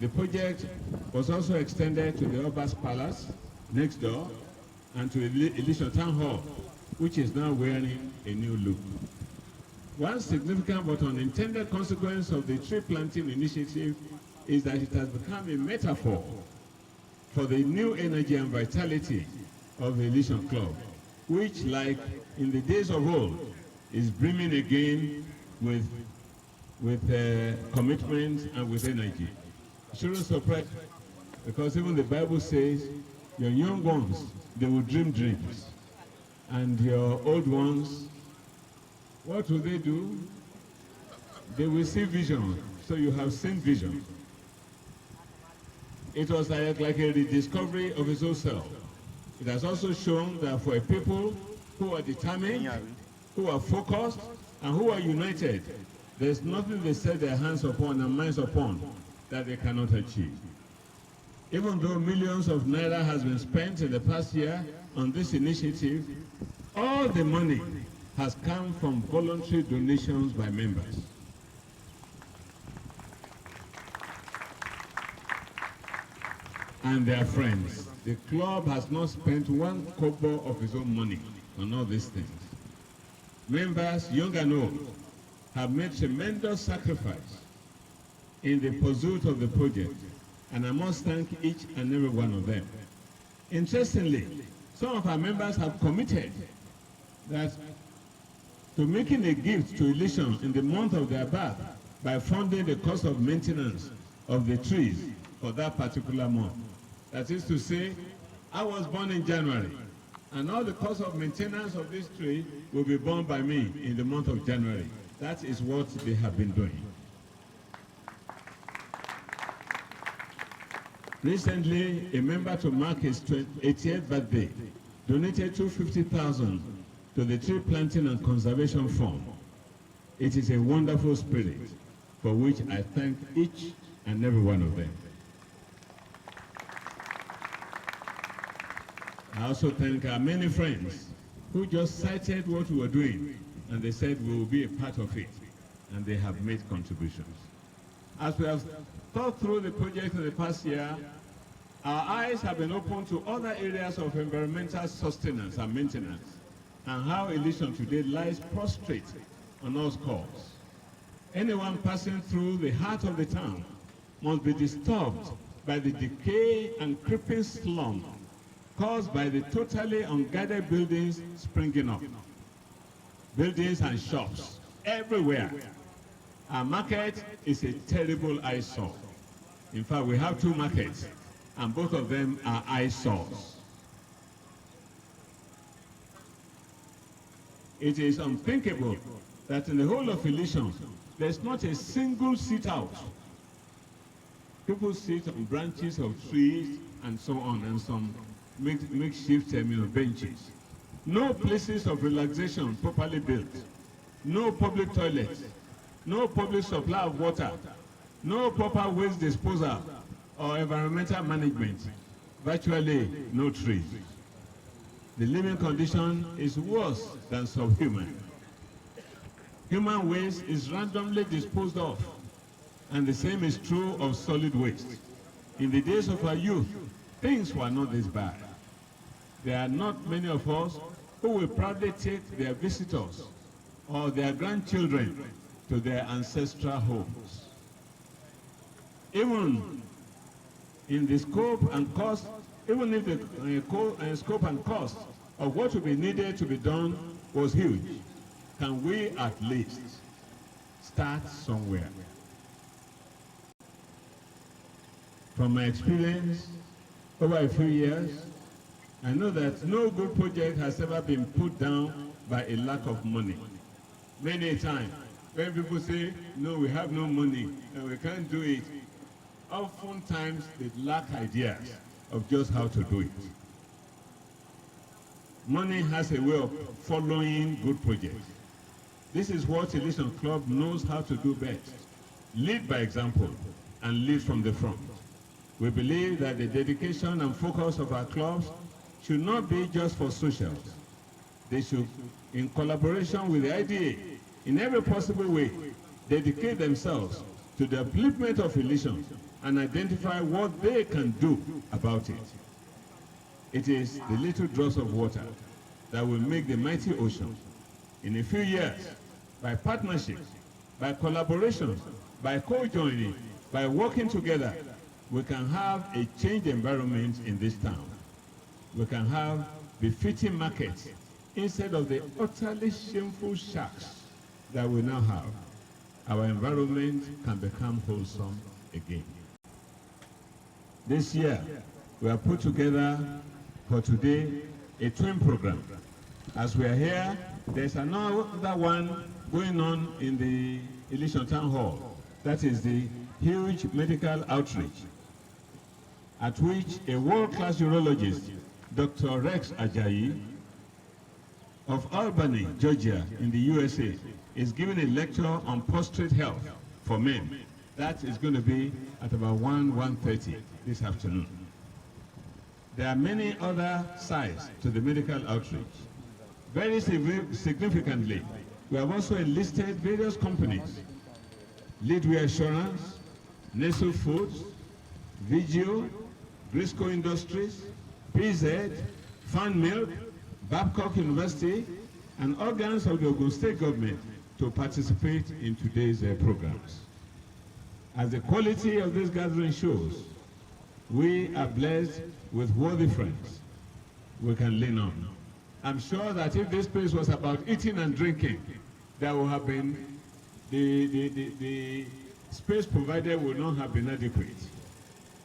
The project was also extended to the Oba's Palace next door and to Ilisan Town Hall, which is now wearing a new look. One significant but unintended consequence of the tree planting initiative is that it has become a metaphor for the new energy and vitality of the Ilisan Club, which, like in the days of old, is brimming again with commitment and with energy. Shouldn't surprise, because even the Bible says, your young ones, they will dream dreams, and your old ones, what will they do? They will see vision. So you have seen vision. It was like a rediscovery of his own self. It has also shown that for a people who are determined, who are focused, and who are united, there's nothing they set their hands upon and minds upon that they cannot achieve. Even though millions of naira has been spent in the past year on this initiative, all the money has come from voluntary donations by members. And their friends. The club has not spent one kobo of his own money on all these things. Members, young and old, have made tremendous sacrifice in the pursuit of the project, and I must thank each and every one of them. Interestingly, some of our members have committed that to making a gift to Ilisan in the month of their birth by funding the cost of maintenance of the trees for that particular month. That is to say, I was born in January, and all the cost of maintenance of this tree will be borne by me in the month of January. That is what they have been doing. Recently, a member, to mark his 80th birthday, donated 250,000 to the Tree Planting and Conservation Fund. It is a wonderful spirit for which I thank each and every one of them. I also thank our many friends who just cited what we were doing and they said we will be a part of it, and they have made contributions. As we have thought through the project in the past year, our eyes have been opened to other areas of environmental sustenance and maintenance, and how Ilisan today lies prostrate on all scores. Anyone passing through the heart of the town must be disturbed by the decay and creeping slum caused by the totally unguarded buildings springing up. Buildings and shops everywhere. Our market is a terrible eyesore. In fact, we have two markets, and both of them are eyesores. It is unthinkable that in the whole of Ilisan, there's not a single sit-out. People sit on branches of trees and so on, and some makeshift benches. No places of relaxation properly built. No public toilets. No public supply of water. No proper waste disposal or environmental management. Virtually no trees. The living condition is worse than subhuman. Human waste is randomly disposed of, and the same is true of solid waste. In the days of our youth, things were not this bad. There are not many of us who will proudly take their visitors or their grandchildren to their ancestral homes. Even in the scope and cost, even if the scope and cost of what will be needed to be done was huge, can we at least start somewhere? From my experience over a few years, I know that no good project has ever been put down by a lack of money. Many a time, when people say, no, we have no money and we can't do it, oftentimes they lack ideas of just how to do it. Money has a way of following good projects. This is what Ilisan Club knows how to do best. Lead by example and lead from the front. We believe that the dedication and focus of our clubs should not be just for socials. They should, in collaboration with the IDA, in every possible way, dedicate themselves to the upliftment of Ilisan and identify what they can do about it. It is the little drops of water that will make the mighty ocean. In a few years, by partnerships, by collaborations, by co-joining, by working together, we can have a changed environment in this town. We can have befitting markets instead of the utterly shameful shacks that we now have. Our environment can become wholesome again. This year, we have put together for today a twin program. As we are here, there's another one going on in the Ilisan Town Hall. That is the huge medical outreach, at which a world-class urologist, Dr. Rex Ajayi of Albany, Georgia, in the USA, is giving a lecture on prostate health for men. That is going to be at about 1:30 this afternoon. There are many other sides to the medical outreach. Very significantly, we have also enlisted various companies: Leadway Assurance, Nestle Foods, Vigio, Grisco Industries, PZ, Fan Milk, Babcock University, and organs of the Ogun State government to participate in today's programs. As the quality of this gathering shows, we are blessed with worthy friends we can lean on. I'm sure that if this place was about eating and drinking, there would have been the space provided would not have been adequate.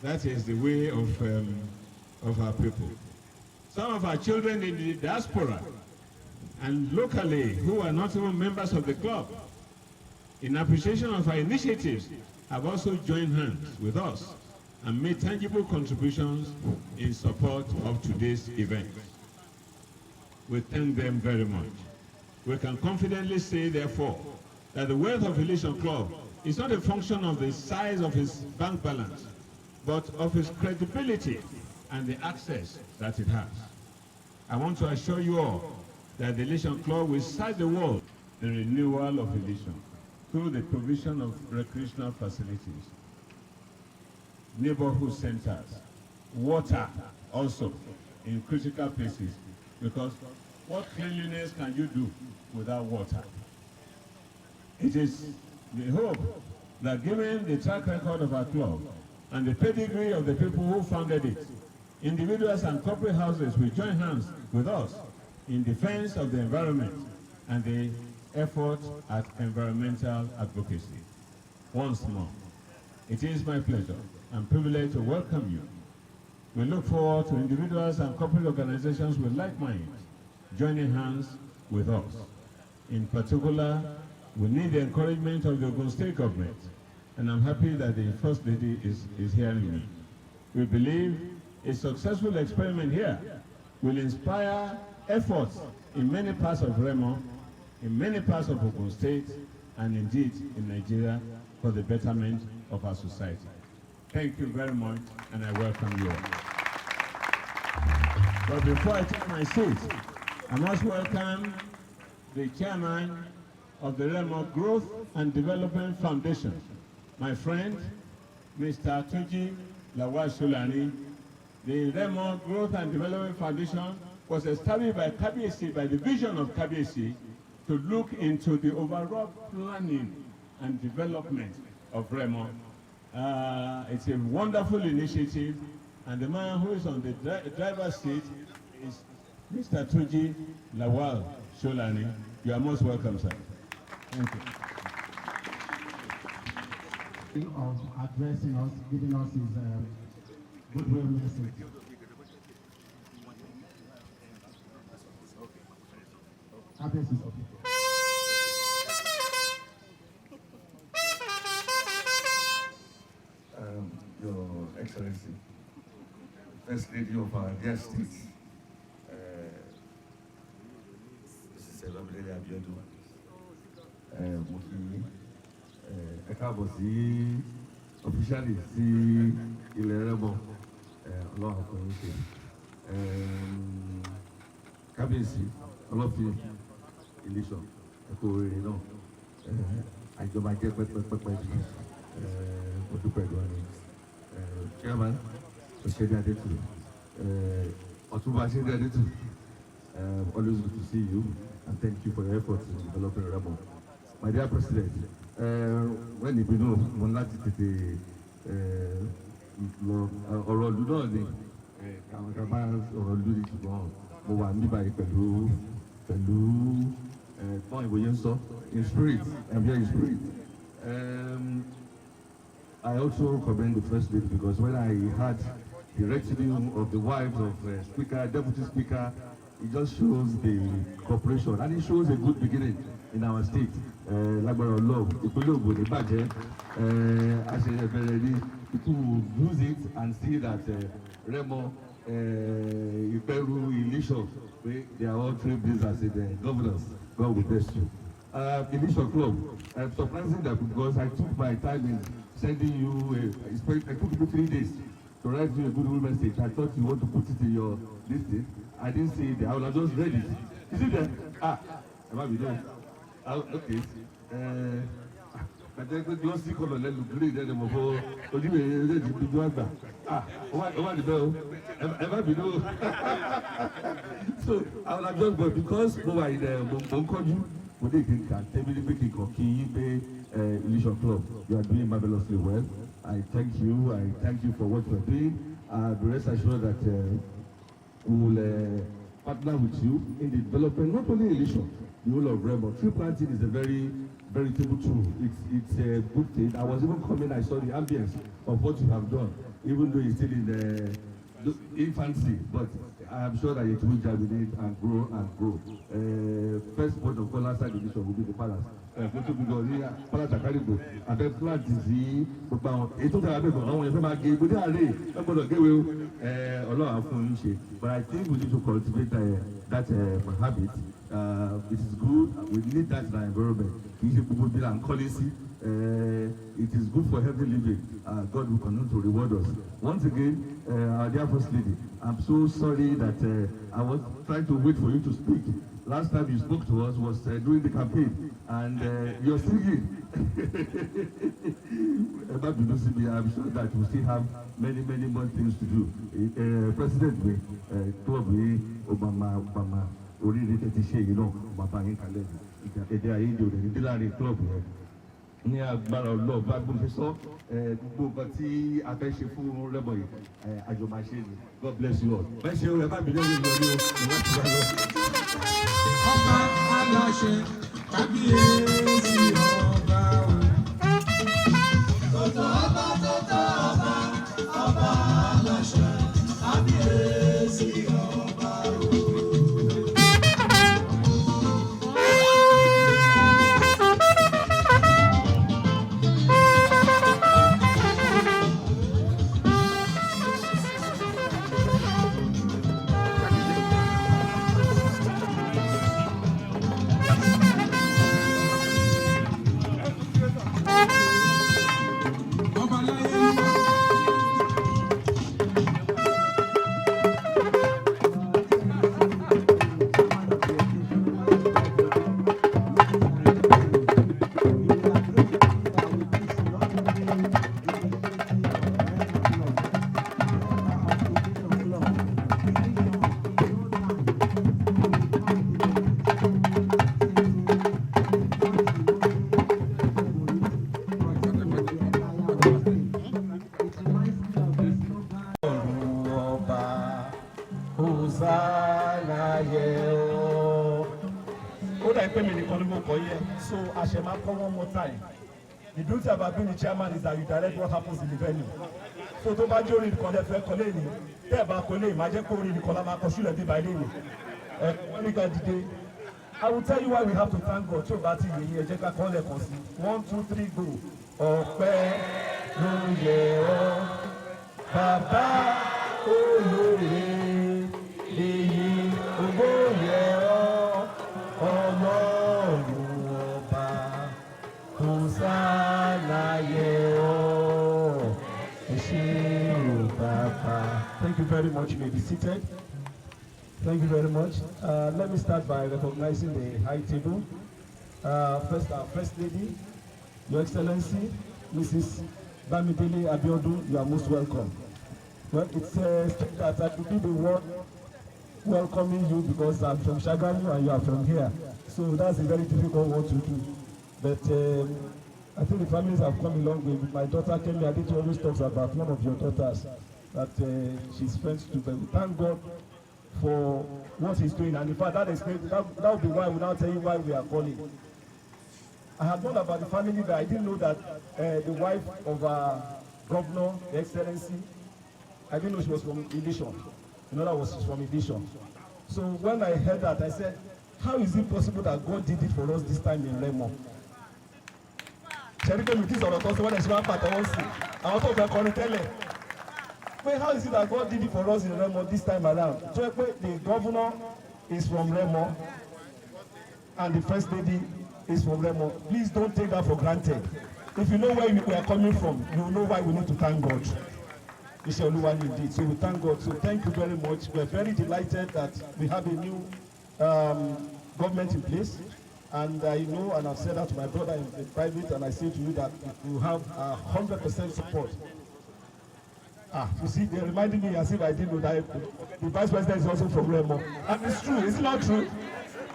That is the way of our people. Some of our children in the diaspora and locally who are not even members of the club, in appreciation of our initiatives, have also joined hands with us and made tangible contributions in support of today's event. We thank them very much. We can confidently say, therefore, that the wealth of Ilisan Club is not a function of the size of his bank balance, but of his credibility and the access that it has. I want to assure you all that the Ilisan Club will serve the world the renewal of Ilisan through the provision of recreational facilities, neighborhood centers, water also in critical places, because what cleanliness can you do without water? It is the hope that given the track record of our club and the pedigree of the people who founded it, individuals and corporate houses will join hands with us in defense of the environment and the effort at environmental advocacy. Once more, it is my pleasure and privilege to welcome you. We look forward to individuals and corporate organizations with like minds joining hands with us. In particular, we need the encouragement of the Ogun State government, and I'm happy that the First Lady is hearing me. We believe a successful experiment here will inspire efforts in many parts of Remo, in many parts of Ogun State, and indeed in Nigeria for the betterment of our society. Thank you very much, and I welcome you all. But before I take my seat, I must welcome the chairman of the Remo Growth and Development Foundation, my friend, Mr. Tunji Lawal Solani. The Remo Growth and Development Foundation was established by Kabiyesi, by the vision of Kabiyesi, to look into the overall planning and development of Remo. It's a wonderful initiative, and the man who is on the driver's seat is Mr. Tunji Lawal Solani. You are most welcome, sir. Thank you. Of addressing us, giving us his goodwill message. Address is okay. Your Excellency, First Lady of our dear state, Mrs. Elabidele Abiodun, mo kí yín, ẹ káàbọ̀ sí officially sí ilẹ̀ Rẹ́mọ, ọlọ́run ọkùnrin ṣe, kábíyèsí ọlọ́fin Ilisan ẹ̀kọ́ oríire náà, àjọba jẹ́ pẹ́pẹ́pẹ́pẹ́ bí mo dúpẹ́ gan ni. Chairman, Oshede Adetu, Otunba Oshede Adetu, always good to see you, and thank you for your efforts in developing Remo. my dear President, when you know, one láti tètè ọ̀rọ̀ ìlú náà ni àwọn kan bá ọ̀rọ̀ ìlú ní ṣùgbọ́n mo wà níbà yìí pẹ̀lú bọ́n ìwòye ń sọ in spirit, I'm here in spirit. I also commend the First Lady because when I heard the retinue of the wives of Speaker, Deputy Speaker, it just shows the cooperation and it shows a good beginning in our state. Lágbára Ọlọ́run, ìpínlẹ̀ Ògùn ní bàjẹ́, àṣeyẹ̀bẹ̀rẹ̀ ni people will use it and see that Remo, Iperu, Ilisan, they are all trained as the governors. God will bless you. Ilisan Club, surprising that because I took my time in sending you, it took me 3 days to write you a good message. I thought you want to put it in your listing. I didn't see it there. I would have just read it. Is it there? Am I there? Okay. Pẹ̀tẹ́ glossy colour lẹ́nu green lẹ́nu mọ̀ fún ojúwe eré ìdíjú àgbà. Ó wà níbẹ̀ o. Ẹ má bínú. So I would have just but because mo wà ilẹ̀ mo ń kọ́jú mo dé ìkéka tẹ́bílí pé kíkọ́ kí yín pé Ilisan Club you are doing marvellously well. I thank you for what you are doing. Be rest assured that we will partner with you in the development not only Ilisan, the whole of Remo. Tree planting is a very veritable tool. It's a good thing. I was even coming, I saw the ambience of what you have done, even though it's still in the infancy, but I am sure that it will germinate and grow and grow. First point of call outside the mission will be the palace. Palace Akaribo, and then plant is the ètò tí a bẹ̀ bọ̀ àwọn èèyàn fẹ́ máa gé ibodè àárẹ̀ ẹ gbọ́dọ̀ géwé o Ọlọ́run á fún yín ṣe, but I think we need to cultivate that habit. It is good. We need that in our environment. It is good for healthy living. God will continue to reward us. Once again, our dear First Lady, I'm so sorry that I was trying to wait for you to speak. Last time you spoke to us was during the campaign, and you're singing. I'm sure that we still have many more things to do. President, Club Obama. Oríire tẹ́ ti ṣe yìí náà bàbá yín kalẹ̀ èdè àìyedè òde ní láàrin club yẹn ní agbára Ọlọ́run bá gbọ́n fi sọ gbogbo nǹkan tí a fẹ́ ṣe fún Remo yìí àjọ máa ṣe ni. God bless you all. bẹ́ẹ̀ ṣe ẹ bá mi lórí ìlú ọdún ìwọ́n ti wá lọ. Ọba aláṣẹ kábíyèsí ọba o. Tòótọ́ ọba aláṣẹ kábíyèsí ọba o. So I shall come one more time. The beauty about being the chairman is that you direct what happens in the venue. So to bá jórí nìkan lẹ fẹ́ kọ́lé ni tẹ́ ẹ bá kọ́lé má jẹ́ kó rí nìkan la máa kọ́ sílẹ̀ bí báyìí ni wọ́n ní ká dìde. I will tell you why we have to thank God tí o bá ti yẹ yẹ jẹ́ ká kọ́ lẹ́ẹ̀kan sí 1 2 3 go. Ọpẹ́ ló yẹ ọ́ bàbá olóore èyí ògo yẹ ọ́ Ọlọ́run ọba kò sálàyé ọ́ ẹ ṣé o bàbá. Thank you very much. You may be seated. Thank you very much. Let me start by recognizing the high table. First, our First Lady, Your Excellency, Mrs. Bamidele Abiodun, you are most welcome. Well, it's that I could be the one welcoming you because I'm from Shagamu and you are from here. So that's a very difficult one to do. But I think the families have come a long way. My daughter Kemi Aditi always talks about one of your daughters that she's friends to. But we thank God for what he's doing. And in fact, that will be why we now tell you why we are calling. I had known about the family, but I didn't know that the wife of our governor, the Excellency, I didn't know she was from Ilisan. You know that was from Ilisan. So when I heard that, I said, how is it possible that God did it for us this time in Remo? Cherike mi ti sọ̀rọ̀ tó ṣe wọ́n lè ṣe máa ń pàtẹ́wọ́ sí àwọn tó fẹ́ kọrin tẹ́lẹ̀. Pé how is it that God did it for us in Remo this time around? So pé the governor is from Remo and the first lady is from Remo. Please don't take that for granted. If you know where we are coming from, you know why we need to thank God. Iṣẹ́ Olúwa ni indeed. So we thank God. So thank you very much. We are very delighted that we have a new government in place. And I know, and I've said that to my brother in private, and I say to you that you have 100% support. You see, they reminded me as if I didn't know that the vice president is also from Remo. And it's true, is it not true?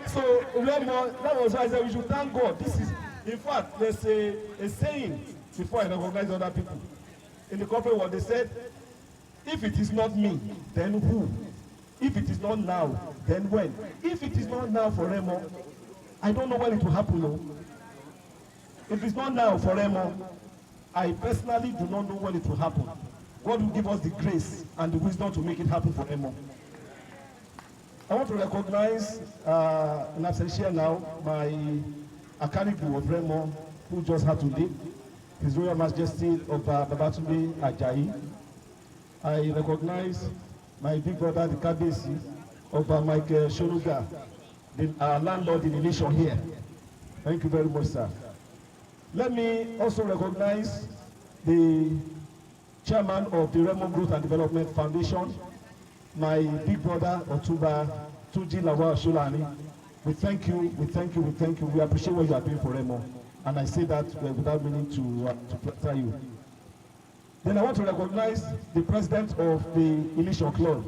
So Remo, that was why I said we should thank God. This is, in fact, there's a saying before I recognize other people. In the corporate world, they said, if it is not me, then who? If it is not now, then when? If it is not now for Remo, I don't know when it will happen. No. If it's not now for Remo, I personally do not know when it will happen. God will give us the grace and the wisdom to make it happen for Remo. I want to recognize in absentia now my Akanibu of Remo, who just had to leave, His Royal Majesty of Babatunde Ajayi. I recognize my big brother, the Kabesi of Michael Shonuga, our landlord in Ilisan here. Thank you very much, sir. Let me also recognize the chairman of the Remo Growth and Development Foundation, my big brother, Otuba Tuji Lawal Shulani. We thank you, we thank you, we thank you. We appreciate what you are doing for Remo. And I say that without meaning to flatter you. Then I want to recognize the president of the Ilisan Club.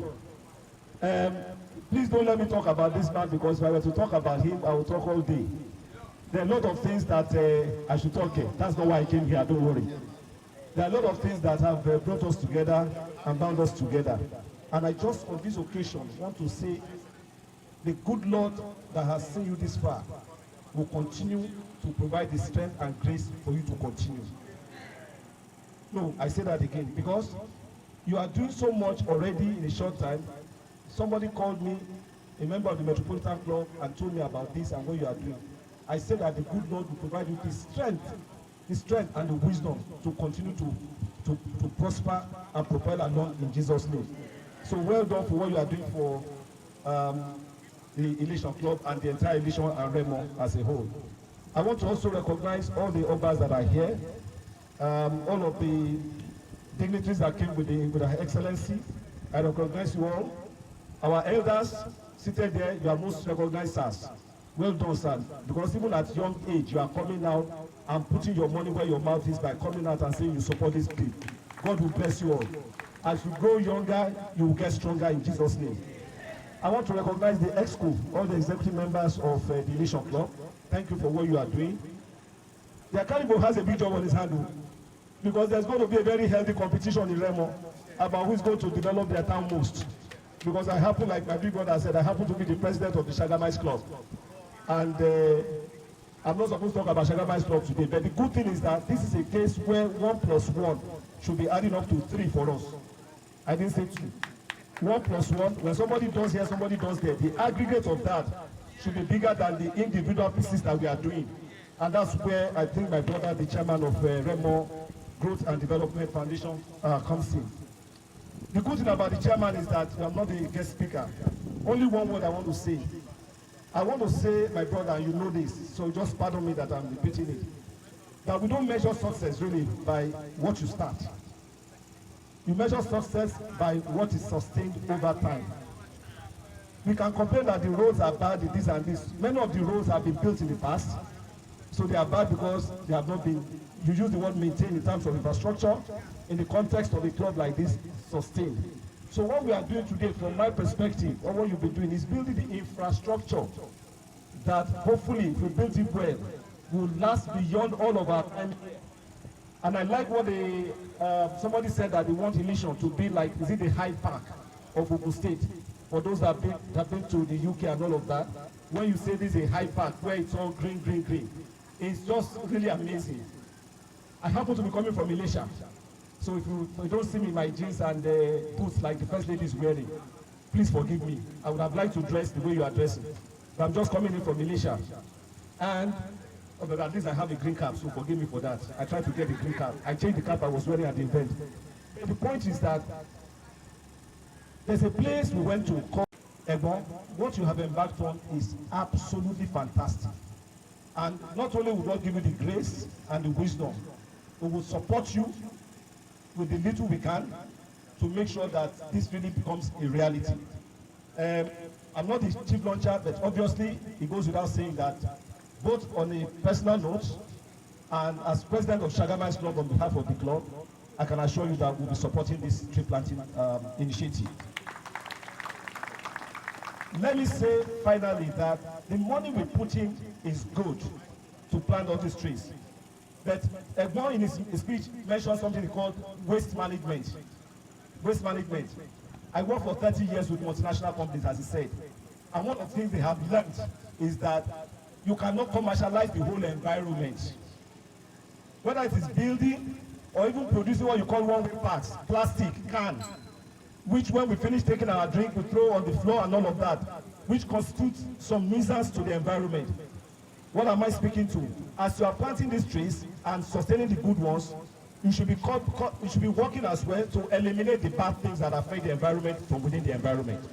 Please don't let me talk about this man, because if I were to talk about him, I will talk all day. There are a lot of things that I should talk about. That's not why I came here, don't worry. There are a lot of things that have brought us together and bound us together. And I just, on this occasion, want to say the good Lord that has seen you this far will continue to provide the strength and grace for you to continue. No, I say that again, because you are doing so much already in a short time. Somebody called me, a member of the Metropolitan Club, and told me about this and what you are doing. I said that the good Lord will provide you the strength and the wisdom to continue to prosper and propel along in Jesus' name. So well done for what you are doing for the Ilisan Club and the entire Ilisan and Remo as a whole. I want to also recognize all the obas that are here, all of the dignitaries that came with Her Excellency. I recognize you all. Our elders seated there, you are most recognized, sirs. Well done, sir. Because even at young age, you are coming out and putting your money where your mouth is by coming out and saying you support this people. God will bless you all. As you grow younger, you will get stronger in Jesus' name. I want to recognize the EXCO, all the executive members of the Ilisan Club. Thank you for what you are doing. The Academy has a big job on his hand, because there's going to be a very healthy competition in Remo about who's going to develop their town most. Because I happen, like my big brother said, I happen to be the president of the Shagamais Club. And I'm not supposed to talk about Shagamais Club today, but the good thing is that this is a case where 1 + 1 should be adding up to 3 for us. I didn't say 2. 1 + 1, when somebody does here, somebody does there, the aggregate of that should be bigger than the individual pieces that we are doing. And that's where I think my brother, the chairman of Remo Growth and Development Foundation, comes in. The good thing about the chairman is that I'm not a guest speaker. Only one word I want to say. I want to say, my brother, you know this, so just pardon me that I'm repeating it, that we don't measure success really by what you start. You measure success by what is sustained over time. We can complain that the roads are bad, this and this. Many of the roads have been built in the past, so they are bad because they have not been, you use the word maintained in terms of infrastructure. In the context of a club like this, sustained. So what we are doing today, from my perspective, or what you've been doing, is building the infrastructure that hopefully, if we build it well, will last beyond all of our time here. And I like what somebody said, that they want Ilisan to be like, is it the Hyde Park of Ogun State? For those that have been to the UK and all of that, when you say this is a Hyde Park where it's all green, green, green, it's just really amazing. I happen to be coming from Ilisan, so if you don't see me in my jeans and boots like the first lady is wearing, please forgive me. I would have liked to dress the way you are dressing, but I'm just coming in from Ilisan. And but at least I have a green cap, so forgive me for that. I tried to get a green cap. I changed the cap I was wearing at the event. But the point is that there's a place we went to called Ogun. What you have embarked on is absolutely fantastic. And not only will God give you the grace and the wisdom, we will support you with the little we can to make sure that this really becomes a reality. I'm not the chief launcher, but obviously it goes without saying that both on a personal note and as president of Shagamai's Club on behalf of the club, I can assure you that we'll be supporting this tree planting initiative. Let me say finally that the money we put in is good to plant all these trees. But Ogun in his speech mentioned something called waste management. Waste management. I worked for 30 years with multinational companies, as he said. And one of the things they have learned is that you cannot commercialize the whole environment. Whether it is building or even producing what you call one-way packs, plastic, can, which when we finish taking our drink, we throw on the floor and all of that, which constitutes some nuisance to the environment. What am I speaking to? As you are planting these trees and sustaining the good ones, you should be working as well to eliminate the bad things that affect the environment from within the environment.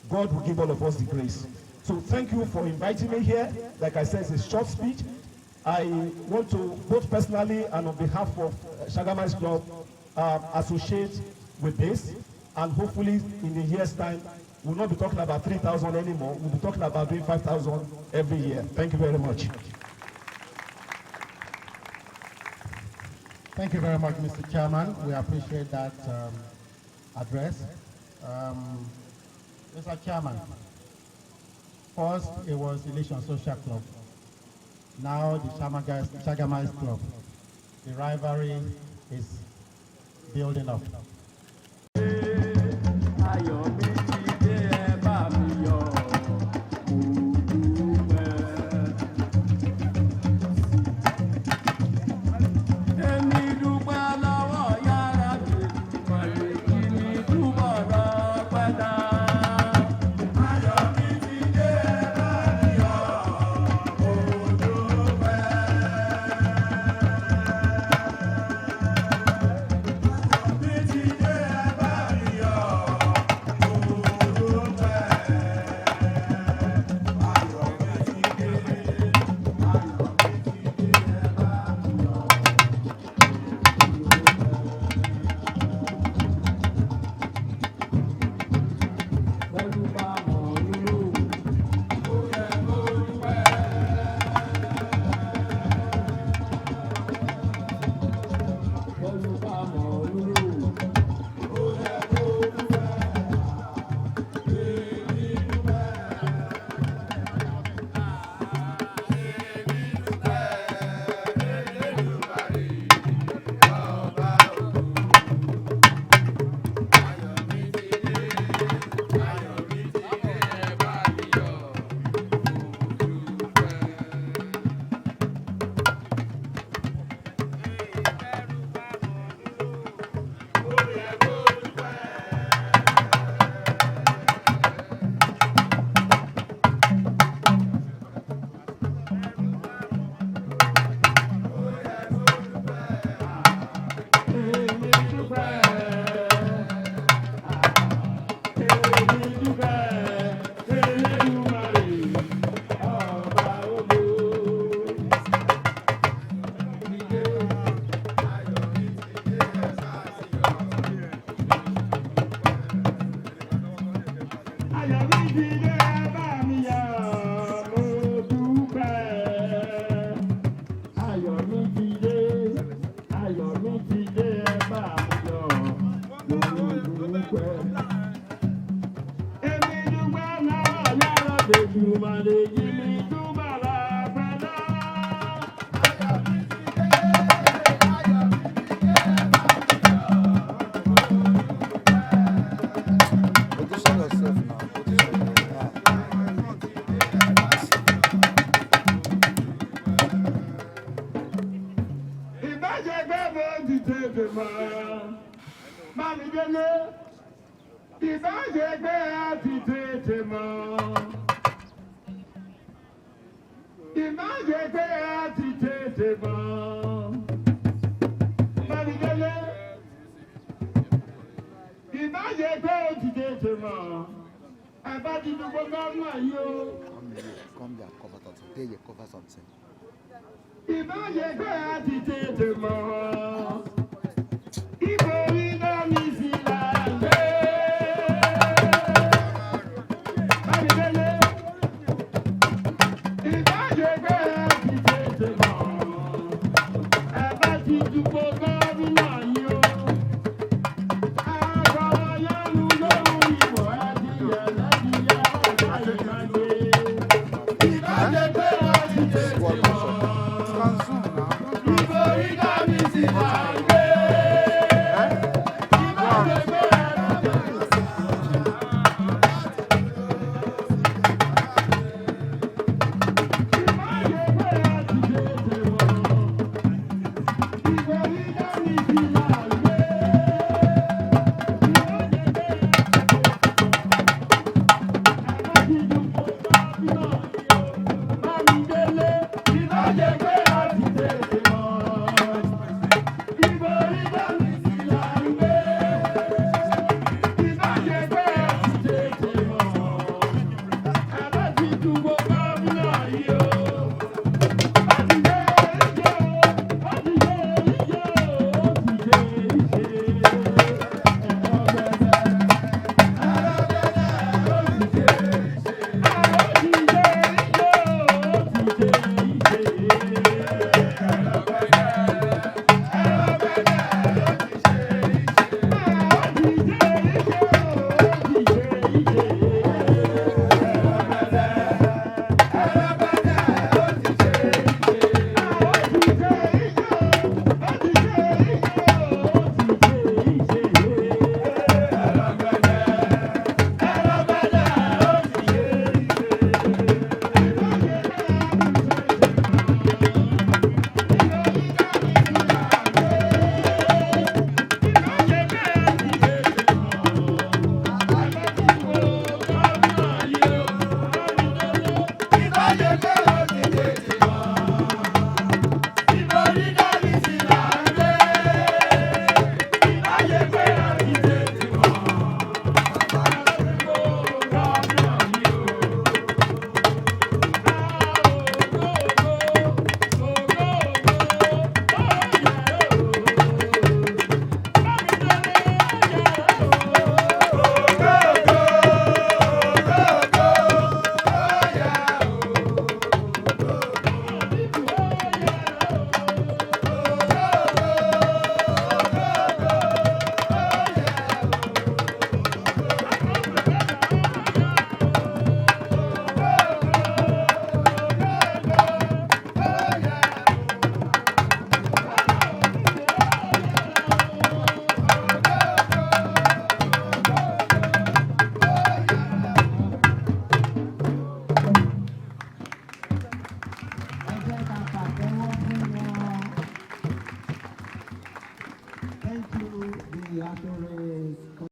God will give all of us the grace. So thank you for inviting me here. Like I said, it's a short speech. I want to, both personally and on behalf of Shagamai's Club, associate with this. And hopefully in a year's time, we'll not be talking about 3,000 anymore. We'll be talking about doing 5,000 every year. Thank you very much. Thank you very much, Mr. Chairman. We appreciate that address. Mr. Chairman, first it was Ilisan Social Club. Now the Shagamai's Club. The rivalry is building up. mọ́. Bámidélé, ìbáṣe pé a ti tètè mọ́. Ìbáṣe pé a ti tètè mọ́. Bámidélé, ìbáṣe pé a ti tètè mọ́. Ẹ bá ti dúpọ̀ gọ́ọ̀mù yìí o. Come here, cover that. There you cover something. Ìbáṣe pé a ti tètè mọ́. Ibo iná mi sì là ń gbé. Bámidélé, ìbáṣe pé a ti tètè mọ́. Ẹ bá ti dúpọ̀ gọ́ọ̀mù yìí o. Àgọ́wọ́ yẹnu lóhùn ìwọ̀ adìyẹ lẹ́dìyẹ ọ̀gá ìgbàgbé. Ìbáṣe pé a ti tètè mọ́. Ibo iná mi sì là ń gbé. Thank you, the actors.